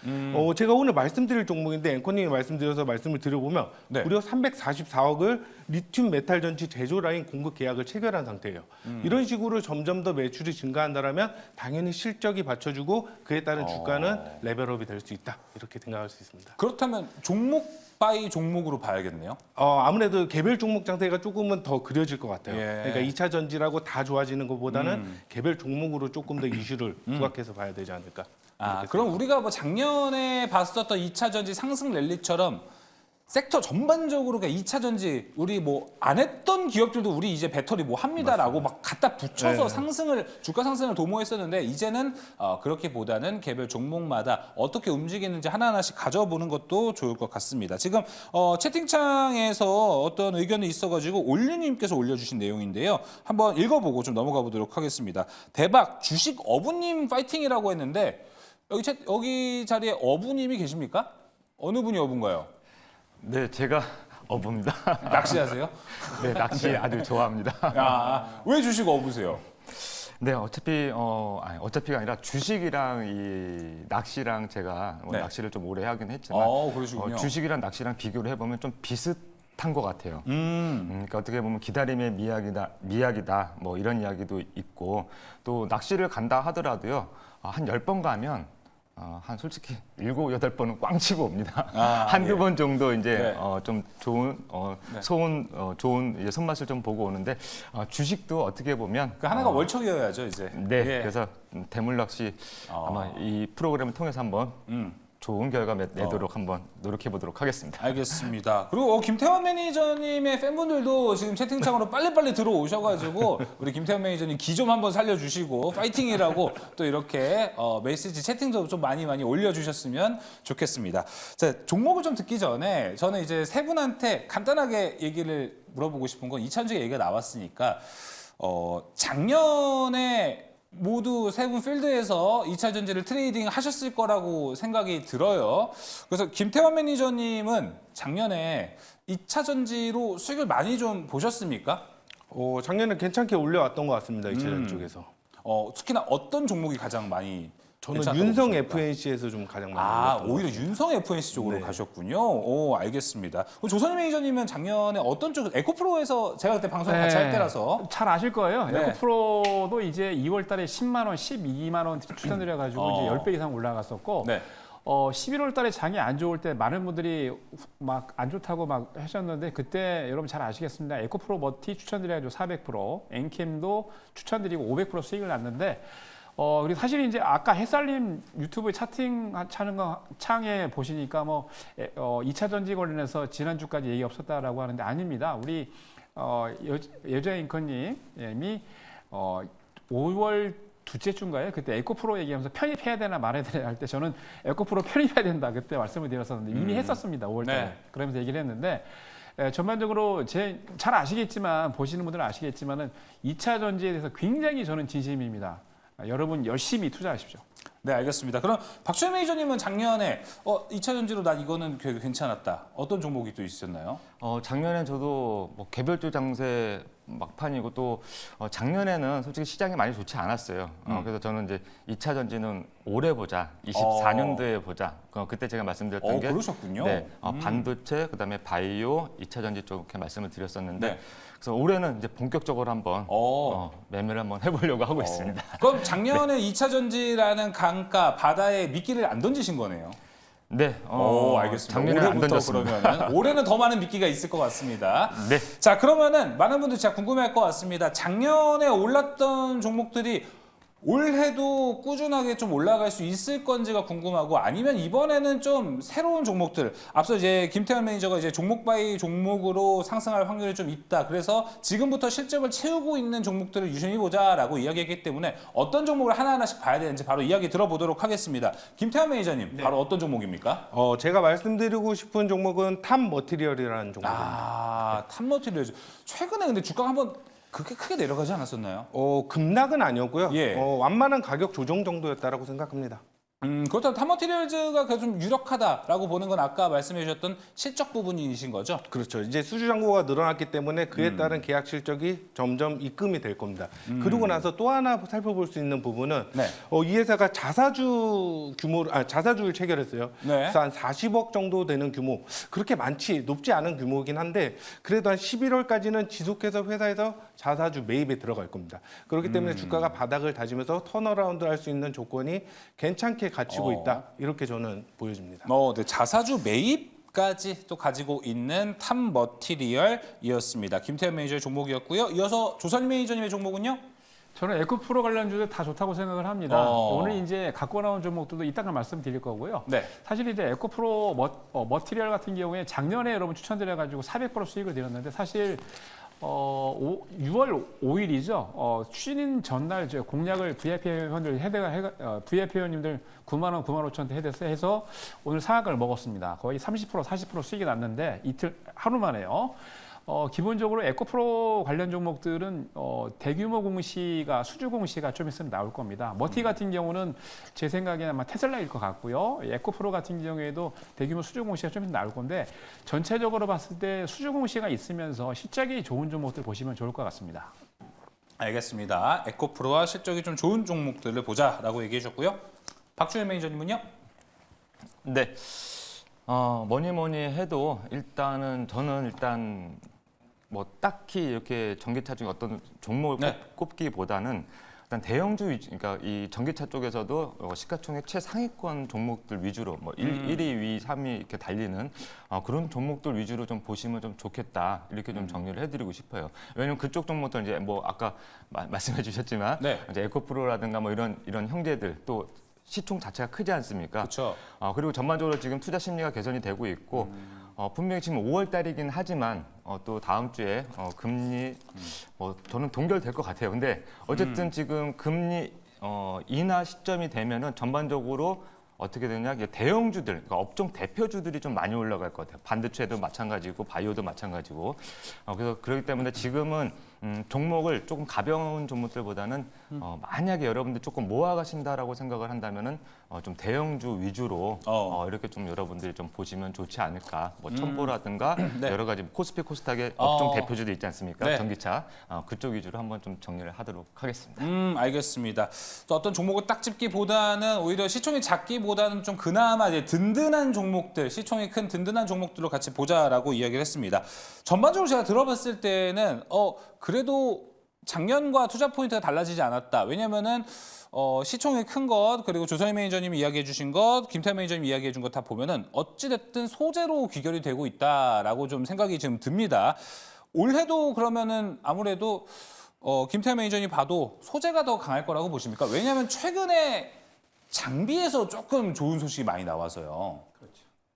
제가 오늘 말씀드릴 종목인데 앵커님이 말씀드려서 말씀을 드려보면 네. 무려 344억을 리튬 메탈 전지 제조 라인 공급 계약을 체결한 상태예요. 이런 식으로 점점 더 매출이 증가한다라면 당연히 실적이 받쳐주고 그에 따른 주가는 레벨업이 될 수 있다. 이렇게 생각할 수 있습니다. 그렇다면 종목 바이 종목으로 봐야겠네요. 아무래도 개별 종목 장세가 조금은 더 그려질 것 같아요. 예. 그러니까 2차 전지라고 다 좋아지는 것보다는 개별 종목으로 조금 더 이슈를 부각해서 봐야 되지 않을까. 그럼 우리가 뭐 작년에 봤었던 2차 전지 상승 랠리처럼 섹터 전반적으로 그냥 2차 전지 우리 뭐 안 했던 기업들도 우리 이제 배터리 뭐 합니다라고 막 갖다 붙여서 네. 상승을 주가 상승을 도모했었는데 이제는 그렇게보다는 개별 종목마다 어떻게 움직이는지 하나하나씩 가져보는 것도 좋을 것 같습니다. 지금 채팅창에서 어떤 의견이 있어가지고 올리님께서 올려주신 내용인데요. 한번 읽어보고 좀 넘어가 보도록 하겠습니다. 대박 주식 어부님 파이팅이라고 했는데 여기 자리에 어부님이 계십니까? 어느 분이 어부인가요? 네, 제가 어부입니다. 낚시하세요? 네, 낚시 아주 좋아합니다. 왜 주식 어부세요? 네, 어차피가 아니라 주식이랑 이 낚시랑 제가 네. 낚시를 좀 오래 하긴 했지만 그러시군요. 주식이랑 낚시랑 비교를 해보면 좀 비슷한 것 같아요. 그러니까 어떻게 보면 기다림의 미학이다 뭐 이런 이야기도 있고 또 낚시를 간다 하더라도요 한 10번 가면 한 솔직히 7, 8번은 꽝 치고 옵니다. 한두 번 정도 이제 네. 좀 좋은 좋은 이제 손맛을 좀 보고 오는데 주식도 어떻게 보면 그 하나가 월척이어야죠 이제. 네, 예. 그래서 대물 낚시 아마 이 프로그램을 통해서 한번 좋은 결과 내도록 한번 노력해 보도록 하겠습니다. 알겠습니다. 그리고 김태환 매니저님의 팬분들도 지금 채팅창으로 빨리빨리 들어오셔가지고 우리 김태환 매니저님 기 좀 한번 살려주시고 파이팅이라고 또 이렇게 메시지 채팅도 좀 많이 올려주셨으면 좋겠습니다. 자, 종목을 좀 듣기 전에 저는 이제 세 분한테 간단하게 얘기를 물어보고 싶은 건 2차전지 얘기가 나왔으니까 작년에 모두 세 분 필드에서 2차 전지를 트레이딩 하셨을 거라고 생각이 들어요. 그래서 김태환 매니저님은 작년에 2차 전지로 수익을 많이 좀 보셨습니까? 작년에 괜찮게 올려왔던 것 같습니다. 2차 전지 쪽에서. 특히나 어떤 종목이 가장 많이 저는 괜찮다고 윤성 보십니까? FNC에서 좀 가장 많이 올렸던 것 오히려 윤성 FNC 쪽으로 네. 가셨군요. 오, 알겠습니다. 조선희 매니저님은 작년에 어떤 쪽, 에코프로에서 제가 그때 방송 같이 할 때라서 잘 아실 거예요. 네. 에코프로도 이제 2월 달에 10만 원, 12만 원 추천드려가지고 이제 10배 이상 올라갔었고 네. 11월 달에 장이 안 좋을 때 많은 분들이 막 안 좋다고 막 하셨는데 그때 여러분 잘 아시겠습니다. 에코프로 머티 추천드려가지고 400%, 엔캠도 추천드리고 500% 수익을 났는데 그리고 사실 이제 아까 햇살님 유튜브에 차팅 하는 거 창에 보시니까 뭐 2차 전지 관련해서 지난주까지 얘기 없었다라고 하는데 아닙니다. 우리 여자 앵커님이 5월 둘째 주인가요? 그때 에코프로 얘기하면서 편입해야 되나 말아야 되나 할 때 저는 에코프로 편입해야 된다 그때 말씀을 드렸었는데 이미 했었습니다. 5월 달에. 네. 그러면서 얘기를 했는데 전반적으로 잘 아시겠지만 보시는 분들은 아시겠지만은 2차 전지에 대해서 굉장히 저는 진심입니다. 여러분 열심히 투자하십시오. 네, 알겠습니다. 그럼 박주현 매니저님은 작년에 2차 전지로 난 이거는 되게 괜찮았다. 어떤 종목이 또 있었나요? 작년엔 저도 뭐 개별주 장세 막판이고 또 작년에는 솔직히 시장이 많이 좋지 않았어요. 그래서 저는 이제 2차 전지는 올해 보자, 24년도에 보자. 그때 제가 말씀드렸던 게 그러셨군요. 네, 반도체, 그다음에 바이오, 2차 전지 쪽 이렇게 말씀을 드렸었는데 네. 그래서 올해는 이제 본격적으로 한번 매매를 한번 해보려고 하고 있습니다. 그럼 작년에 2차 전지라는 강가 바다에 미끼를 안 던지신 거네요. 네, 알겠습니다. 작년에 안 올해부터 던졌습니다. 그러면은 올해는 더 많은 미끼가 있을 것 같습니다. 네. 자, 그러면은 많은 분들 진짜 궁금해할 것 같습니다. 작년에 올랐던 종목들이 올해도 꾸준하게 좀 올라갈 수 있을 건지가 궁금하고 아니면 이번에는 좀 새로운 종목들 앞서 이제 김태환 매니저가 이제 종목 바이 종목으로 상승할 확률이 좀 있다. 그래서 지금부터 실적을 채우고 있는 종목들을 유심히 보자라고 이야기했기 때문에 어떤 종목을 하나하나씩 봐야 되는지 바로 이야기 들어보도록 하겠습니다. 김태환 매니저님, 바로 어떤 종목입니까? 제가 말씀드리고 싶은 종목은 탑 머티리얼이라는 종목입니다. 탑머티리얼즈. 최근에 근데 주가가 한번 그렇게 크게 내려가지 않았었나요? 급락은 아니었고요. 예. 완만한 가격 조정 정도였다라고 생각합니다. 그렇다면 탑머티리얼즈가 그래도 좀 유력하다라고 보는 건 아까 말씀해 주셨던 실적 부분이신 거죠? 그렇죠. 이제 수주 잔고가 늘어났기 때문에 그에 따른 계약 실적이 점점 입금이 될 겁니다. 그러고 나서 또 하나 살펴볼 수 있는 부분은 네. 이 회사가 자사주를 체결했어요. 네. 그래서 한 40억 정도 되는 규모. 그렇게 높지 않은 규모이긴 한데 그래도 한 11월까지는 지속해서 회사에서 자사주 매입에 들어갈 겁니다. 그렇기 때문에 주가가 바닥을 다지면서 턴어라운드 할 수 있는 조건이 괜찮게 갖추고 있다. 이렇게 저는 보여집니다. 네, 자사주 매입까지 또 가지고 있는 탑머티리얼이었습니다. 김태현 매니저의 종목이었고요. 이어서 조선 매니저님의 종목은요? 저는 에코프로 관련주들 다 좋다고 생각을 합니다. 오늘 이제 갖고 나온 종목들도 이따가 말씀드릴 거고요. 네. 사실 이제 에코프로 머티리얼 같은 경우에 작년에 여러분 추천드려가지고 400% 수익을 드렸는데 사실 6월 5일이죠. 추진 전날 저 공약을 VIP 회원들 VIP 회원님들 9만 원, 9만 5천 원 해서 오늘 상한가를 먹었습니다. 거의 30%, 40% 수익이 났는데 이틀 하루 만에요. 기본적으로 에코프로 관련 종목들은 대규모 공시가 수주 공시가 좀 있으면 나올 겁니다. 머티 같은 경우는 제 생각에는 아마 테슬라일 것 같고요. 에코프로 같은 경우에도 대규모 수주 공시가 좀 있으면 나올 건데 전체적으로 봤을 때 수주 공시가 있으면서 실적이 좋은 종목들 보시면 좋을 것 같습니다. 알겠습니다. 에코프로와 실적이 좀 좋은 종목들을 보자라고 얘기해 주셨고요. 박준현 매니저님은요? 네. 뭐니 해도 저는 뭐 딱히 이렇게 전기차 중에 어떤 종목을 네. 꼽기보다는 일단 대형주 위주, 그러니까 이 전기차 쪽에서도 시가총액 최상위권 종목들 위주로 뭐 1위, 2위, 3위 이렇게 달리는 그런 종목들 위주로 좀 보시면 좀 좋겠다 이렇게 좀 정리를 해드리고 싶어요. 왜냐면 그쪽 종목들 이제 뭐 아까 말씀해주셨지만 네. 이제 에코프로라든가 뭐 이런 형제들 또 시총 자체가 크지 않습니까? 그렇죠. 그리고 전반적으로 지금 투자 심리가 개선이 되고 있고 분명히 지금 5월 달이긴 하지만 또 다음 주에 금리 저는 동결될 것 같아요. 근데 어쨌든 지금 금리 인하 시점이 되면은 전반적으로 어떻게 되냐? 이게 대형주들, 그러니까 업종 대표주들이 좀 많이 올라갈 것 같아요. 반도체도 마찬가지고 바이오도 마찬가지고. 그래서 그렇기 때문에 지금은 종목을 조금 가벼운 종목들보다는 만약에 여러분들 조금 모아가신다라고 생각을 한다면은 좀 대형주 위주로 이렇게 좀 여러분들이 좀 보시면 좋지 않을까. 뭐 첨보라든가 네. 여러 가지 코스피 코스닥의 업종 대표주도 있지 않습니까? 네. 전기차 그쪽 위주로 한번 좀 정리를 하도록 하겠습니다. 알겠습니다. 또 어떤 종목을 딱 집기보다는 오히려 시총이 작기보다는 좀 그나마 이제 든든한 종목들, 시총이 큰 든든한 종목들로 같이 보자라고 이야기를 했습니다. 전반적으로 제가 들어봤을 때는 그래도 작년과 투자 포인트가 달라지지 않았다. 왜냐면은 시총이 큰 것, 그리고 조선희 매니저님이 이야기해 주신 것, 김태현 매니저님이 이야기해 준 것 다 보면은 어찌됐든 소재로 귀결이 되고 있다라고 좀 생각이 지금 듭니다. 올해도 그러면은 아무래도 김태현 매니저님이 봐도 소재가 더 강할 거라고 보십니까? 왜냐하면 최근에 장비에서 조금 좋은 소식이 많이 나와서요.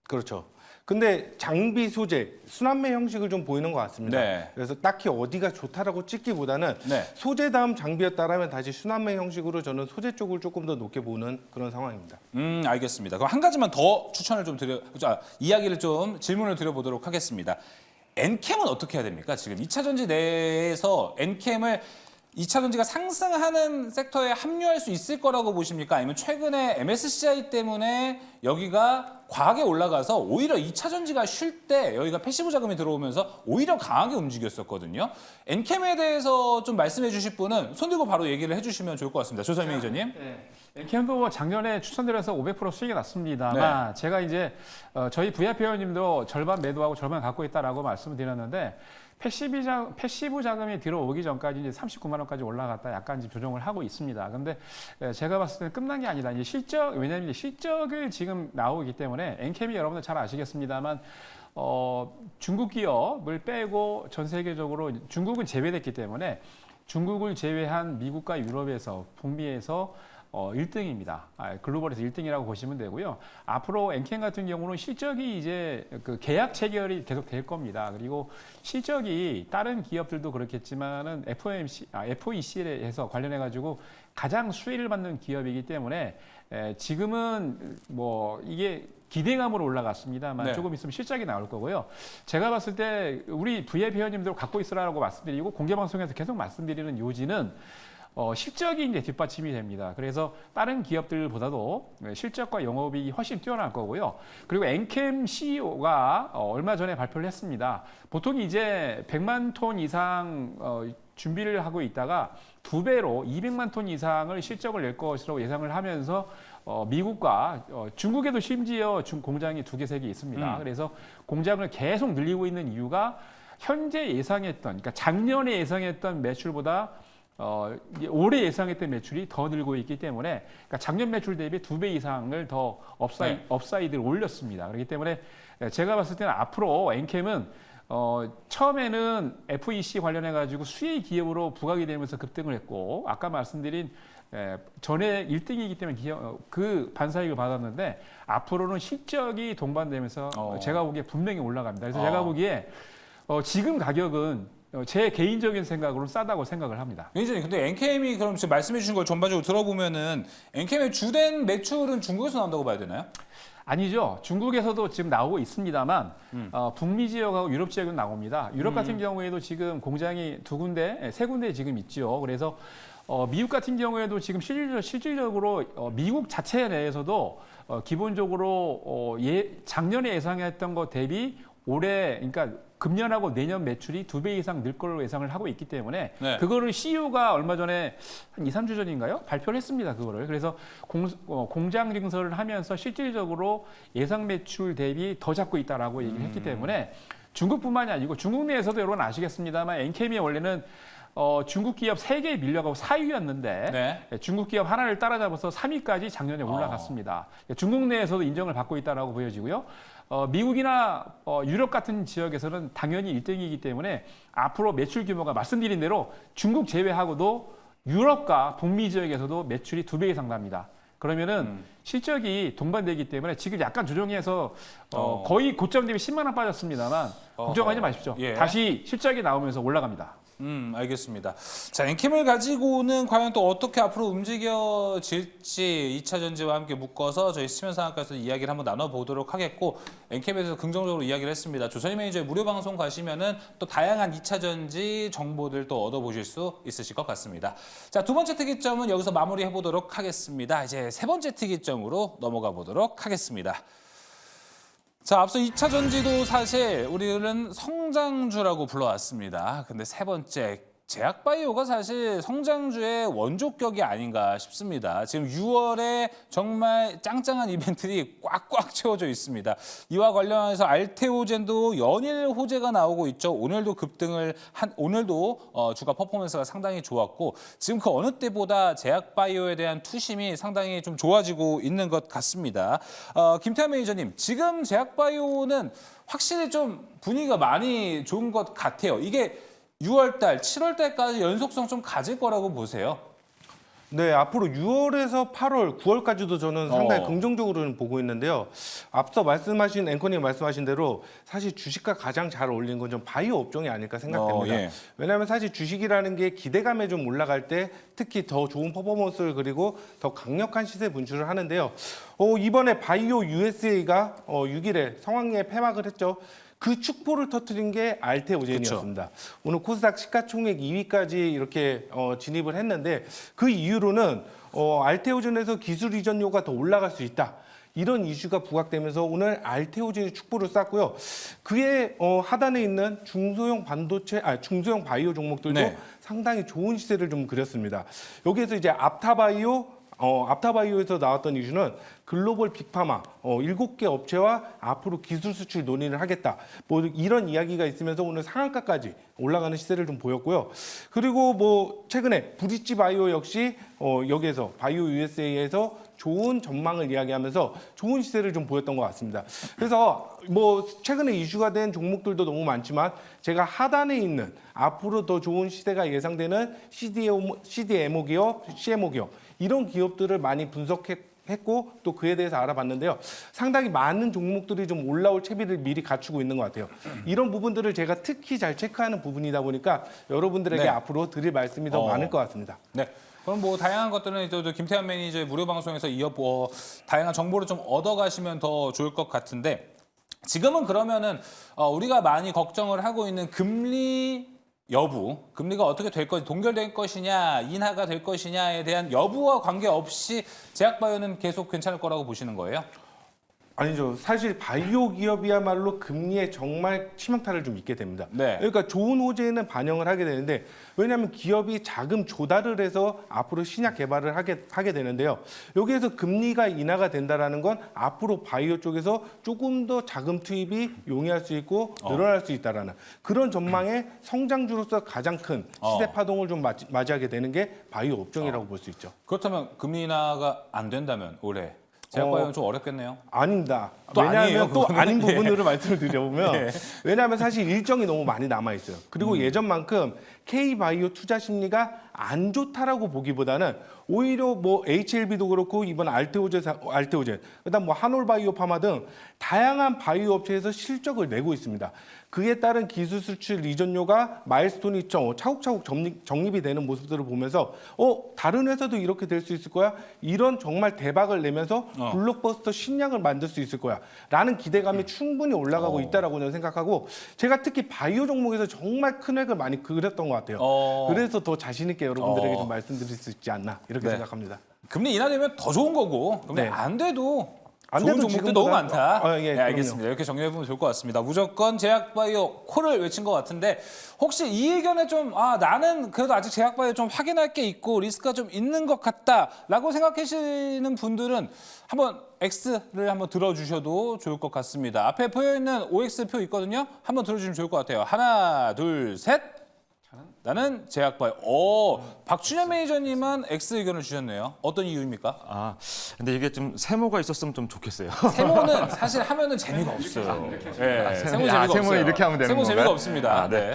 그렇죠. 근데 장비 소재, 순환매 형식을 좀 보이는 것 같습니다. 네. 그래서 딱히 어디가 좋다라고 찍기보다는 네. 소재 다음 장비였다라면 다시 순환매 형식으로 저는 소재 쪽을 조금 더 높게 보는 그런 상황입니다. 알겠습니다. 그럼 한 가지만 더 추천을 좀 이야기를 좀 질문을 드려보도록 하겠습니다. 엔캠은 어떻게 해야 됩니까? 지금 2차 전지 내에서 엔캠을 2차 전지가 상승하는 섹터에 합류할 수 있을 거라고 보십니까? 아니면 최근에 MSCI 때문에 여기가 과하게 올라가서 오히려 2차 전지가 쉴 때 여기가 패시브 자금이 들어오면서 오히려 강하게 움직였었거든요. 엔캠에 대해서 좀 말씀해 주실 분은 손 들고 바로 얘기를 해주시면 좋을 것 같습니다. 조선 매니저님. 네. 엔캠도 작년에 추천드려서 500% 수익이 났습니다만 제가 이제 저희 VIP 회원님도 절반 매도하고 절반 갖고 있다라고 말씀을 드렸는데 패시브 자금이 들어오기 전까지 이제 39만 원까지 올라갔다 약간 이제 조정을 하고 있습니다. 근데 제가 봤을 때는 끝난 게 아니다. 이제 왜냐하면 이제 실적을 지금 나오기 때문에 엔캠이 여러분들 잘 아시겠습니다만 중국 기업을 빼고 전 세계적으로 중국은 제외됐기 때문에 중국을 제외한 미국과 유럽에서 북미에서 1등입니다. 글로벌에서 1등이라고 보시면 되고요. 앞으로 엔캠 같은 경우는 실적이 이제 그 계약 체결이 계속 될 겁니다. 그리고 실적이 다른 기업들도 그렇겠지만은 FOEC에서 관련해 가지고 가장 수혜를 받는 기업이기 때문에 지금은 뭐 이게 기대감으로 올라갔습니다만 네. 조금 있으면 실적이 나올 거고요. 제가 봤을 때 우리 VIP 회원님들 갖고 있으라고 말씀드리고 공개 방송에서 계속 말씀드리는 요지는 실적이 이제 뒷받침이 됩니다. 그래서 다른 기업들보다도 실적과 영업이익이 훨씬 뛰어날 거고요. 그리고 엔캠 CEO가 얼마 전에 발표를 했습니다. 보통 이제 100만 톤 이상 준비를 하고 있다가 2배로 200만 톤 이상을 실적을 낼 것이라고 예상을 하면서 미국과 중국에도 심지어 공장이 2개, 3개 있습니다. 그래서 공장을 계속 늘리고 있는 이유가 현재 예상했던, 그러니까 작년에 예상했던 매출보다 이제 올해 예상했던 매출이 더 늘고 있기 때문에 그러니까 작년 매출 대비 2배 이상을 더 업사이드를 올렸습니다. 그렇기 때문에 제가 봤을 때는 앞으로 엔캠은 처음에는 FEC 관련해 가지고 수혜 기업으로 부각이 되면서 급등을 했고 아까 말씀드린 전에 1등이기 때문에 그 반사이익을 받았는데 앞으로는 실적이 동반되면서 제가 보기에 분명히 올라갑니다. 그래서 제가 보기에 지금 가격은 제 개인적인 생각으로 싸다고 생각을 합니다. 매니저님, 근데 엔캠이 그럼 지금 말씀해 주신 걸 전반적으로 들어보면은 엔캠의 주된 매출은 중국에서 나온다고 봐야 되나요? 아니죠. 중국에서도 지금 나오고 있습니다만 북미 지역하고 유럽 지역은 나옵니다. 유럽 같은 경우에도 지금 공장이 2군데, 3군데 지금 있죠. 그래서 미국 같은 경우에도 지금 실질적으로 미국 자체 내에서도 기본적으로 작년에 예상했던 것 대비 올해, 그러니까 금년하고 내년 매출이 2배 이상 늘 걸로 예상을 하고 있기 때문에 네. 그거를 CEO가 얼마 전에 한 2, 3주 전인가요? 발표를 했습니다. 그거를. 그래서 공장 증설을 하면서 실질적으로 예상 매출 대비 더 잡고 있다라고 얘기를 했기 때문에 중국뿐만이 아니고 중국 내에서도 여러분 아시겠습니다만 엔캠이 원래는 중국 기업 3개에 밀려가고 4위였는데 네. 중국 기업 하나를 따라잡아서 3위까지 작년에 올라갔습니다. 중국 내에서도 인정을 받고 있다라고 보여지고요. 미국이나 유럽 같은 지역에서는 당연히 1등이기 때문에 앞으로 매출 규모가 말씀드린 대로 중국 제외하고도 유럽과 북미 지역에서도 매출이 2배 이상 납니다. 그러면은 실적이 동반되기 때문에 지금 약간 조정해서 거의 고점 대비 10만 원 빠졌습니다만 걱정하지 마십시오. 예. 다시 실적이 나오면서 올라갑니다. 알겠습니다. 자, 엔캠을 가지고는 과연 또 어떻게 앞으로 움직여질지 2차 전지와 함께 묶어서 저희 수면상학과에서 이야기를 한번 나눠보도록 하겠고 엔캠에 대해서 긍정적으로 이야기를 했습니다. 조선희 매니저의 무료 방송 가시면은 또 다양한 2차 전지 정보들 또 얻어보실 수 있으실 것 같습니다. 자, 2번째 특이점은 여기서 마무리해보도록 하겠습니다. 이제 3번째 특이점으로 넘어가 보도록 하겠습니다. 자, 앞서 2차 전지도 사실 우리는 성장주라고 불러왔습니다. 근데 3번째, 제약바이오가 사실 성장주의 원조격이 아닌가 싶습니다. 지금 6월에 정말 짱짱한 이벤트들이 꽉꽉 채워져 있습니다. 이와 관련해서 알테오젠도 연일 호재가 나오고 있죠. 오늘도 급등을 오늘도 주가 퍼포먼스가 상당히 좋았고 지금 그 어느 때보다 제약바이오에 대한 투심이 상당히 좀 좋아지고 있는 것 같습니다. 김태환 매니저님, 지금 제약바이오는 확실히 좀 분위기가 많이 좋은 것 같아요. 이게 6월달, 7월달까지 연속성 좀 가질 거라고 보세요. 네, 앞으로 6월에서 8월, 9월까지도 저는 상당히 긍정적으로는 보고 있는데요. 앞서 말씀하신 앵커님 말씀하신 대로 사실 주식과 가장 잘 어울리는 건 좀 바이오 업종이 아닐까 생각됩니다. 예. 왜냐하면 사실 주식이라는 게 기대감에 좀 올라갈 때 특히 더 좋은 퍼포먼스를 그리고 더 강력한 시세 분출을 하는데요. 이번에 바이오 USA가 6일에 성황리에 폐막을 했죠. 그 축포를 터뜨린 게 알테오젠이었습니다. 오늘 코스닥 시가총액 2위까지 이렇게 진입을 했는데 그 이후로는 알테오젠에서 기술 이전료가 더 올라갈 수 있다. 이런 이슈가 부각되면서 오늘 알테오젠이 축포를 쌌고요. 그의 하단에 있는 중소형 바이오 종목들도 네. 상당히 좋은 시세를 좀 그렸습니다. 여기에서 이제 앞타바이오에서 나왔던 이슈는 글로벌 빅파마 7개 업체와 앞으로 기술 수출 논의를 하겠다. 뭐 이런 이야기가 있으면서 오늘 상한가까지 올라가는 시세를 좀 보였고요. 그리고 뭐 최근에 브릿지 바이오 역시 여기에서 바이오 USA에서 좋은 전망을 이야기하면서 좋은 시세를 좀 보였던 것 같습니다. 그래서 뭐 최근에 이슈가 된 종목들도 너무 많지만 제가 하단에 있는 앞으로 더 좋은 시세가 예상되는 CDMO 기업, CMO 기업 이런 기업들을 많이 분석했고 또 그에 대해서 알아봤는데요. 상당히 많은 종목들이 좀 올라올 채비를 미리 갖추고 있는 것 같아요. 이런 부분들을 제가 특히 잘 체크하는 부분이다 보니까 여러분들에게 네. 앞으로 드릴 말씀이 더 많을 것 같습니다. 네. 그럼 뭐 다양한 것들은 또 김태환 매니저의 무료 방송에서 다양한 정보를 좀 얻어가시면 더 좋을 것 같은데 지금은 그러면은 우리가 많이 걱정을 하고 있는 금리 여부, 금리가 어떻게 될 것이 동결될 것이냐, 인하가 될 것이냐에 대한 여부와 관계없이 제약바이오는 계속 괜찮을 거라고 보시는 거예요? 아니죠. 사실 바이오 기업이야말로 금리에 정말 치명타를 좀 입게 됩니다. 네. 그러니까 좋은 호재는 반영을 하게 되는데 왜냐하면 기업이 자금 조달을 해서 앞으로 신약 개발을 하게 되는데요. 여기에서 금리가 인하가 된다라는 건 앞으로 바이오 쪽에서 조금 더 자금 투입이 용이할 수 있고 늘어날 수 있다라는 그런 전망의 성장주로서 가장 큰 시대 파동을 좀 맞이하게 되는 게 바이오 업종이라고 볼 수 있죠. 그렇다면 금리 인하가 안 된다면 올해 제약바이오는 좀 어렵겠네요. 아닙니다. 또 아니에요, 왜냐하면 또 그거는. 아닌 예. 부분으로 말씀을 드려보면 예. 왜냐하면 사실 일정이 너무 많이 남아 있어요. 그리고 예전만큼 K바이오 투자 심리가 안 좋다라고 보기보다는 오히려 뭐 HLB도 그렇고 이번 알테오젠, 그다음 뭐 한올바이오파마 등 다양한 바이오 업체에서 실적을 내고 있습니다. 그에 따른 기술 수출 이전료가 마일스톤이 차곡차곡 적립이 되는 모습들을 보면서 다른 회사도 이렇게 될 수 있을 거야. 이런 정말 대박을 내면서 블록버스터 신약을 만들 수 있을 거야. 라는 기대감이 충분히 올라가고 있다라고 저는 생각하고 제가 특히 바이오 종목에서 정말 큰 획을 많이 그렸던 것 같아요. 그래서 더 자신 있게 여러분들에게 좀 말씀드릴 수 있지 않나 이렇게 네. 생각합니다. 금리 인하되면 더 좋은 거고 금리 네. 안 돼도 안 좋은 돼도 종목도 너무 지금보다- 많다. 예, 네, 그럼요. 알겠습니다. 이렇게 정리해보면 좋을 것 같습니다. 무조건 제약바이오 콜을 외친 것 같은데 혹시 이 의견에 좀 나는 그래도 아직 제약바이오 좀 확인할 게 있고 리스크가 좀 있는 것 같다라고 생각하시는 분들은 한번 X를 한번 들어주셔도 좋을 것 같습니다. 앞에 보여있는 OX표 있거든요. 한번 들어주시면 좋을 것 같아요. 하나, 둘, 셋. 나는 제약바이오. 박준현 매니저님은 X 의견을 주셨네요. 어떤 이유입니까? 근데 이게 좀 세모가 있었으면 좀 좋겠어요. 세모는 사실 하면은 재미가 없어요. 네, 세모 재미가 세모는 없어요. 이렇게 하면 되는 세모 재미가 건가요? 없습니다. 네.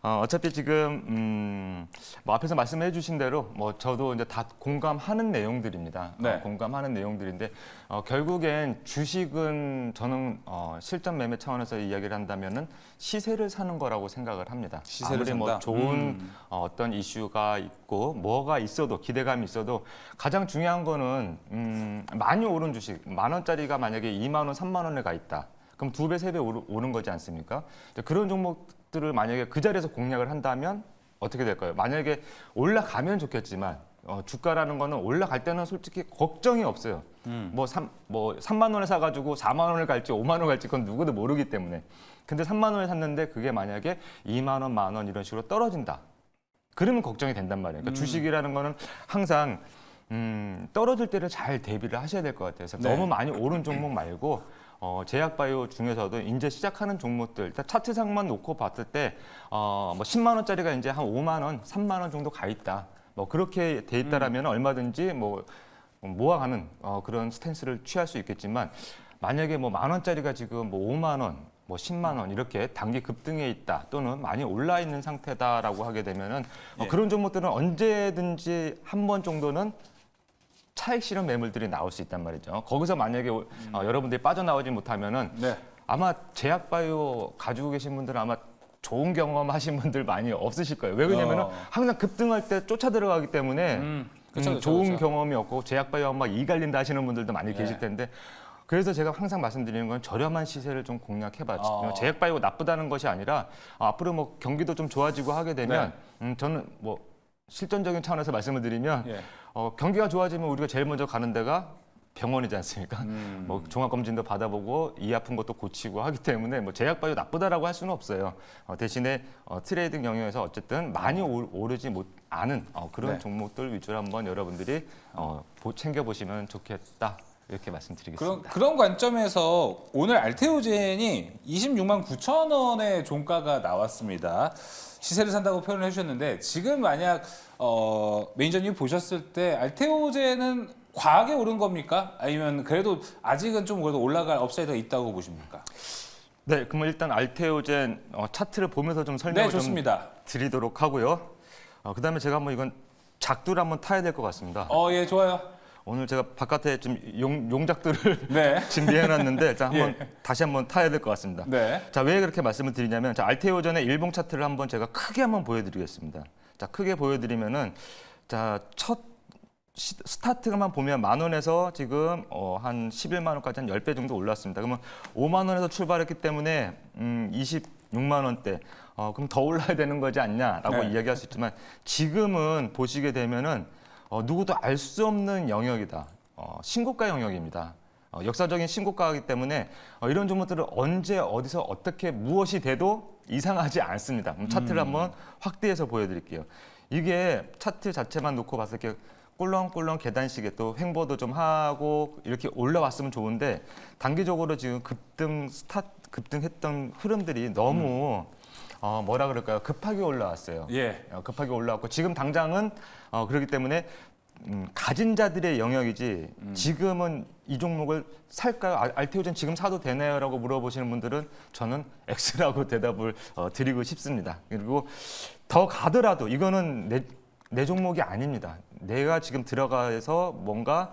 어차피 지금 뭐 앞에서 말씀해 주신 대로 뭐 저도 이제 다 공감하는 내용들입니다. 네. 공감하는 내용들인데 결국엔 주식은 저는 실전 매매 차원에서 이야기를 한다면은 시세를 사는 거라고 생각을 합니다. 시세를 아무리 뭐 산다? 좋은 어떤 이슈가 있고 뭐가 있어도 기대감이 있어도 가장 중요한 거는 많이 오른 주식 10,000원짜리가 만약에 2만 원, 3만 원에 가 있다. 그럼 2배, 3배 오른 거지 않습니까? 그런 종목들을 만약에 그 자리에서 공략을 한다면 어떻게 될까요? 만약에 올라가면 좋겠지만 주가라는 거는 올라갈 때는 솔직히 걱정이 없어요. 뭐 3만 원에 사가지고 4만 원을 갈지 5만 원 갈지 그건 누구도 모르기 때문에. 근데 3만 원에 샀는데 그게 만약에 2만 원, 1만 원 이런 식으로 떨어진다. 그러면 걱정이 된단 말이에요. 그러니까 주식이라는 거는 항상 떨어질 때를 잘 대비를 하셔야 될 것 같아요. 그래서 네. 너무 많이 오른 종목 말고 제약바이오 중에서도 이제 시작하는 종목들 일단 차트상만 놓고 봤을 때 뭐 10만 원짜리가 이제 한 5만 원, 3만 원 정도 가 있다. 뭐 그렇게 돼 있다라면 얼마든지 뭐 모아가는 그런 스탠스를 취할 수 있겠지만 만약에 뭐 10,000원짜리가 지금 뭐 5만 원, 뭐 10만 원 이렇게 단기 급등해 있다 또는 많이 올라 있는 상태다라고 하게 되면은 그런 종목들은 언제든지 한 번 정도는 차익 실현 매물들이 나올 수 있단 말이죠. 거기서 만약에 여러분들이 빠져나오지 못하면은 네. 아마 제약바이오 가지고 계신 분들은 아마 좋은 경험 하신 분들 많이 없으실 거예요. 왜 그러냐면은 항상 급등할 때 쫓아 들어가기 때문에 그쵸, 좋은 그쵸. 경험이 없고 제약바이오 막 이갈린다 하시는 분들도 많이 계실 텐데 그래서 제가 항상 말씀드리는 건 저렴한 시세를 좀 공략해봤죠. 제약바이오 나쁘다는 것이 아니라 앞으로 뭐 경기도 좀 좋아지고 하게 되면 저는 뭐 실전적인 차원에서 말씀을 드리면 경기가 좋아지면 우리가 제일 먼저 가는 데가 병원이지 않습니까? 뭐 종합검진도 받아보고 이 아픈 것도 고치고 하기 때문에 뭐 제약바이오 나쁘다라고 할 수는 없어요. 대신에 트레이딩 영역에서 어쨌든 많이 오르지 않은 그런 네. 종목들 위주로 한번 여러분들이 챙겨보시면 좋겠다. 이렇게 말씀드리겠습니다. 그런 관점에서 오늘 알테오젠이 26만 9천 원의 종가가 나왔습니다. 시세를 산다고 표현을 해주셨는데 지금 만약 매니저님 보셨을 때 알테오젠은 과하게 오른 겁니까? 아니면 그래도 아직은 좀 그래도 올라갈 업사이드가 있다고 보십니까? 네, 그러면 일단 알테오젠 차트를 보면서 좀 설명을 네, 좋습니다. 좀 드리도록 하고요. 그다음에 제가 한번 이건 작두를 한번 타야 될 것 같습니다. 예, 좋아요. 오늘 제가 바깥에 좀 용작들을 네. 준비해놨는데 일단 한번 다시 한번 타야 될 것 같습니다. 네. 자, 왜 그렇게 말씀을 드리냐면 자, 알테오전의 일봉 차트를 한번 제가 크게 한번 보여드리겠습니다. 자, 크게 보여드리면은 자, 첫 스타트만 보면 10,000원에서 지금 한 11만 원까지 한 10배 정도 올랐습니다. 그러면 5만 원에서 출발했기 때문에 26만 원대. 그럼 더 올라야 되는 거지 않냐라고 네. 이야기할 수 있지만 지금은 보시게 되면은 누구도 알 수 없는 영역이다. 신고가 영역입니다. 역사적인 신고가이기 때문에 이런 종목들을 언제 어디서 어떻게 무엇이 돼도 이상하지 않습니다. 차트를 한번 확대해서 보여드릴게요. 이게 차트 자체만 놓고 봤을 때 꿀렁꿀렁 계단식에 또 횡보도 좀 하고 이렇게 올라왔으면 좋은데 단기적으로 지금 급등했던 흐름들이 너무 뭐라 그럴까요? 급하게 올라왔어요. 예. 급하게 올라왔고 지금 당장은 그렇기 때문에 가진 자들의 영역이지 지금은 이 종목을 살까요? 알테오젠 지금 사도 되나요? 라고 물어보시는 분들은 저는 X라고 대답을 드리고 싶습니다. 그리고 더 가더라도 이거는 내 종목이 아닙니다. 내가 지금 들어가서 뭔가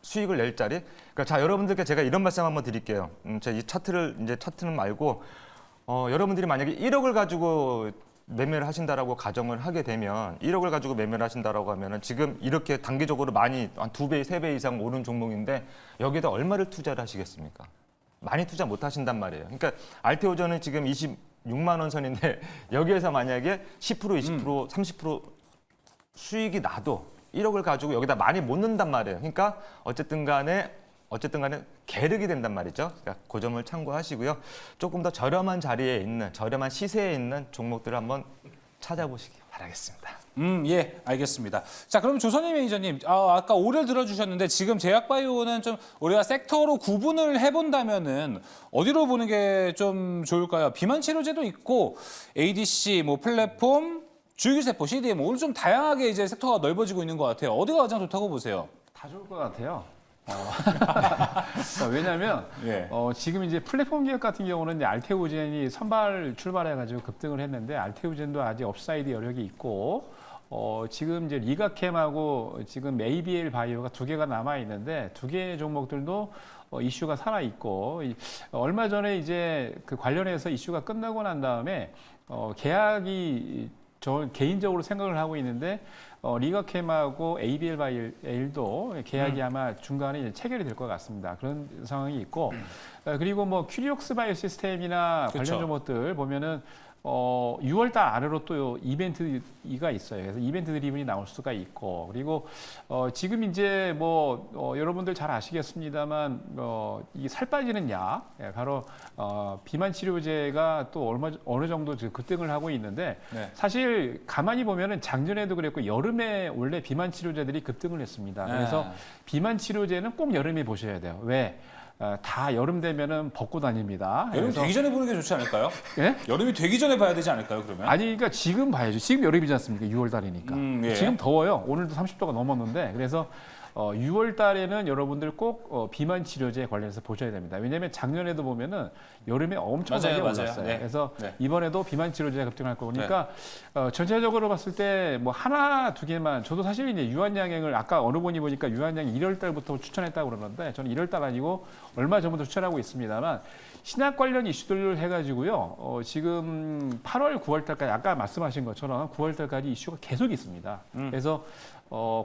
수익을 낼 자리. 그러니까 자 여러분들께 제가 이런 말씀 한번 드릴게요. 제가 이 차트는 말고 여러분들이 만약에 1억을 가지고 매매를 하신다라고 가정을 하게 되면 1억을 가지고 매매를 하신다라고 하면은 지금 이렇게 단기적으로 많이 한 2배, 3배 이상 오른 종목인데 여기에다 얼마를 투자를 하시겠습니까? 많이 투자 못 하신단 말이에요. 그러니까 알테오전은 지금 26만 원 선인데 여기에서 만약에 10%, 20%, 30% 수익이 나도 1억을 가지고 여기다 많이 못 넣는단 말이에요. 그러니까 어쨌든 간에 계륵이 된단 말이죠. 그러니까 그 점을 참고하시고요. 조금 더 저렴한 자리에 있는, 저렴한 시세에 있는 종목들을 한번 찾아보시기 바라겠습니다. 예, 알겠습니다. 자, 그럼 조선희 매니저님, 아까 올해를 들어주셨는데 지금 제약바이오는 좀 우리가 섹터로 구분을 해본다면은 어디로 보는 게 좀 좋을까요? 비만 치료제도 있고 ADC, 뭐 플랫폼, 줄기세포, CDM 오늘 좀 다양하게 이제 섹터가 넓어지고 있는 것 같아요. 어디가 가장 좋다고 보세요? 다 좋을 것 같아요. 왜냐하면 예. 지금 이제 플랫폼 기업 같은 경우는 이제 알테오젠이 선발 출발해가지고 급등을 했는데 알테오젠도 아직 업사이드 여력이 있고 지금 이제 리가캠하고 지금 ABL 바이오가 두 개가 남아 있는데 두 개의 종목들도 이슈가 살아 있고 얼마 전에 이제 그 관련해서 이슈가 끝나고 난 다음에 계약이 저 개인적으로 생각을 하고 있는데 리가캠하고 ABL 바이오도 계약이 아마 중간에 이제 체결이 될 것 같습니다. 그런 상황이 있고 그리고 뭐 큐리옥스 바이오 시스템이나 그렇죠. 관련 종목들 보면은 6월 달 안으로 또 이벤트가 있어요. 그래서 이벤트 드리븐이 나올 수가 있고 그리고 지금 이제 뭐 여러분들 잘 아시겠습니다만 이 살 빠지는 약 바로 비만 치료제가 또 어느 정도 지금 급등을 하고 있는데 네. 사실 가만히 보면은 작년에도 그랬고 여름에 원래 비만 치료제들이 급등을 했습니다. 그래서 네. 비만 치료제는 꼭 여름에 보셔야 돼요. 왜? 다 여름 되면은 벗고 다닙니다. 여름 그래서- 되기 전에 보는 게 좋지 않을까요? 예? 여름이 되기 전에 봐야 되지 않을까요, 그러면? 아니 그러니까 지금 봐야죠. 지금 여름이지 않습니까? 6월 달이니까. 예. 지금 더워요. 오늘도 30도가 넘었는데 그래서 6월 달에는 여러분들 꼭 비만 치료제 관련해서 보셔야 됩니다. 왜냐하면 작년에도 보면은 여름에 엄청나게 맞아요, 맞아요. 올랐어요. 네. 그래서 네. 이번에도 비만 치료제가 급등할 거니까 전체적으로 봤을 때 뭐 하나 두 개만 저도 사실 이제 유한양행을 아까 어느 분이 보니까 유한양행 1월 달부터 추천했다고 그러는데 저는 1월 달 아니고 얼마 전부터 추천하고 있습니다만 신약 관련 이슈들을 해가지고요. 지금 8월, 9월 달까지 아까 말씀하신 것처럼 9월 달까지 이슈가 계속 있습니다. 그래서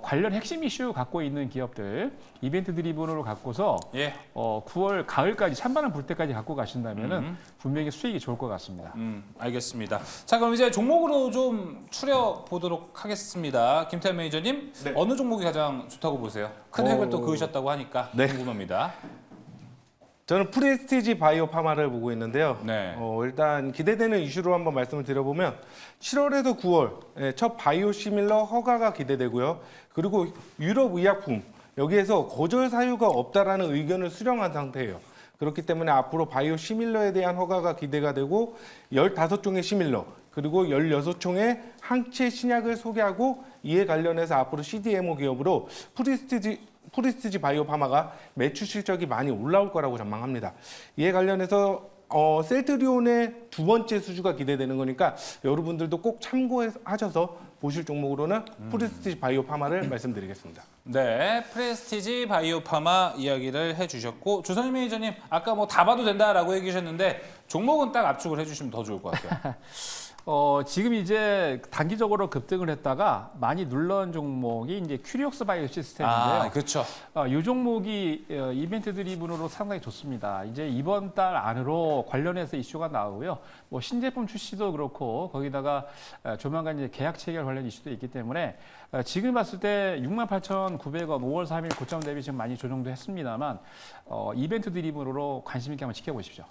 관련 핵심 이슈 갖고 있는 기업들 이벤트 드리븐으로 갖고서 예. 9월 가을까지 찬바람 불 때까지 갖고 가신다면은 분명히 수익이 좋을 것 같습니다. 알겠습니다. 자, 그럼 이제 종목으로 좀 추려 보도록 하겠습니다. 김태현 매니저님, 네. 어느 종목이 가장 좋다고 보세요? 큰 획을 또 그으셨다고 하니까 네. 궁금합니다. 저는 프레스티지 바이오 파마를 보고 있는데요. 네. 일단 기대되는 이슈로 한번 말씀을 드려보면 7월에서 9월 첫 바이오 시밀러 허가가 기대되고요. 그리고 유럽 의약품 여기에서 거절 사유가 없다라는 의견을 수령한 상태예요. 그렇기 때문에 앞으로 바이오 시밀러에 대한 허가가 기대가 되고 15종의 시밀러 그리고 16종의 항체 신약을 소개하고 이에 관련해서 앞으로 CDMO 기업으로 프리스티지 바이오 파마가 매출 실적이 많이 올라올 거라고 전망합니다. 이에 관련해서 셀트리온의 두 번째 수주가 기대되는 거니까 여러분들도 꼭 참고하셔서 보실 종목으로는 프리스티지 바이오 파마를 말씀드리겠습니다. 네, 프레스티지 바이오파마 이야기를 해주셨고 조선희 매니저님 아까 뭐 다 봐도 된다라고 얘기하셨는데 종목은 딱 압축을 해주시면 더 좋을 것 같아요. 지금 이제 단기적으로 급등을 했다가 많이 눌러온 종목이 이제 큐리옥스 바이오 시스템인데요. 그렇죠. 이 종목이 이벤트 드리븐으로 상당히 좋습니다. 이제 이번 달 안으로 관련해서 이슈가 나오고요. 뭐 신제품 출시도 그렇고 거기다가 조만간 이제 계약 체결 관련 이슈도 있기 때문에 지금 봤을 때 68,900원 5월 3일 고점 대비 지금 많이 조정도 했습니다만 이벤트 드리븐으로 관심 있게 한번 지켜보십시오.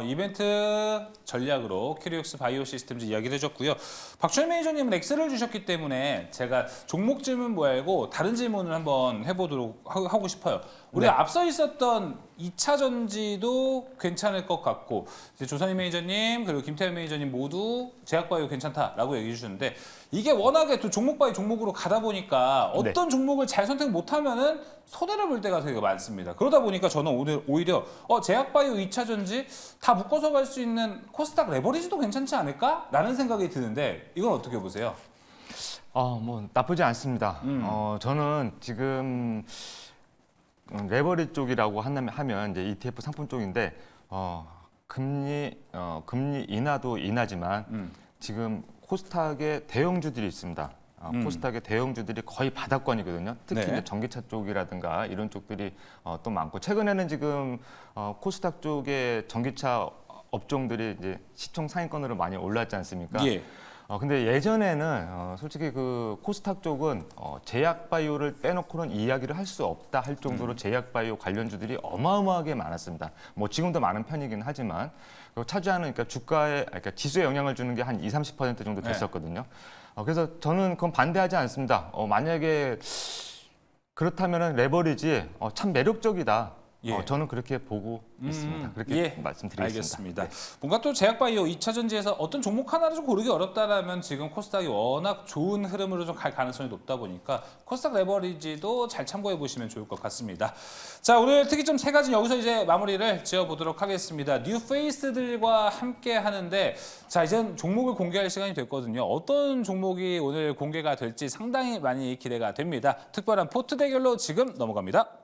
이벤트 전략으로 큐리옥스 바이오 시스템즈 이야기를 해줬고요. 박주현 매니저님은 X를 주셨기 때문에 제가 종목 질문 말고 다른 질문을 한번 해보도록 하고 싶어요. 우리가 앞서 있었던 2차 전지도 괜찮을 것 같고 이제 조선희 매니저님 그리고 김태현 매니저님 모두 제약바이오 괜찮다라고 얘기해 주셨는데 이게 워낙에 또 종목 바이 종목으로 가다 보니까 어떤 종목을 잘 선택 못하면은 손해를 볼 때가 되게 많습니다. 그러다 보니까 저는 오늘 오히려 제약바이오 2차 전지 다 묶어서 갈 수 있는 코스닥 레버리지도 괜찮지 않을까라는 생각이 드는데 이건 어떻게 보세요? 뭐 나쁘지 않습니다. 저는 지금 레버리 쪽이라고 하면 이제 ETF 상품 쪽인데 금리 인하도 인하지만 지금 코스닥에 대형주들이 있습니다. 코스닥의 대형주들이 거의 바닥권이거든요. 특히 네. 이제 전기차 쪽이라든가 이런 쪽들이 또 많고 최근에는 지금 코스닥 쪽의 전기차 업종들이 이제 시총 상위권으로 많이 올랐지 않습니까? 예. 근데 예전에는 솔직히 그 코스닥 쪽은 제약바이오를 빼놓고는 이야기를 할 수 없다 할 정도로 제약바이오 관련주들이 어마어마하게 많았습니다. 뭐 지금도 많은 편이긴 하지만 차지하는 그러니까 주가에 그러니까 지수에 영향을 주는 게 한 20-30% 정도 됐었거든요. 그래서 저는 그건 반대하지 않습니다. 만약에 그렇다면은 레버리지 참 매력적이다. 예. 저는 그렇게 보고 있습니다. 그렇게 말씀드리겠습니다. 알겠습니다. 네. 뭔가 또 제약바이오 2차 전지에서 어떤 종목 하나를 좀 고르기 어렵다라면 지금 코스닥이 워낙 좋은 흐름으로 좀 갈 가능성이 높다 보니까 코스닥 레버리지도 잘 참고해 보시면 좋을 것 같습니다. 자, 오늘 특이점 3가지 여기서 이제 마무리를 지어보도록 하겠습니다. 뉴 페이스들과 함께 하는데 자, 이젠 종목을 공개할 시간이 됐거든요. 어떤 종목이 오늘 공개가 될지 상당히 많이 기대가 됩니다. 특별한 포트 대결로 지금 넘어갑니다.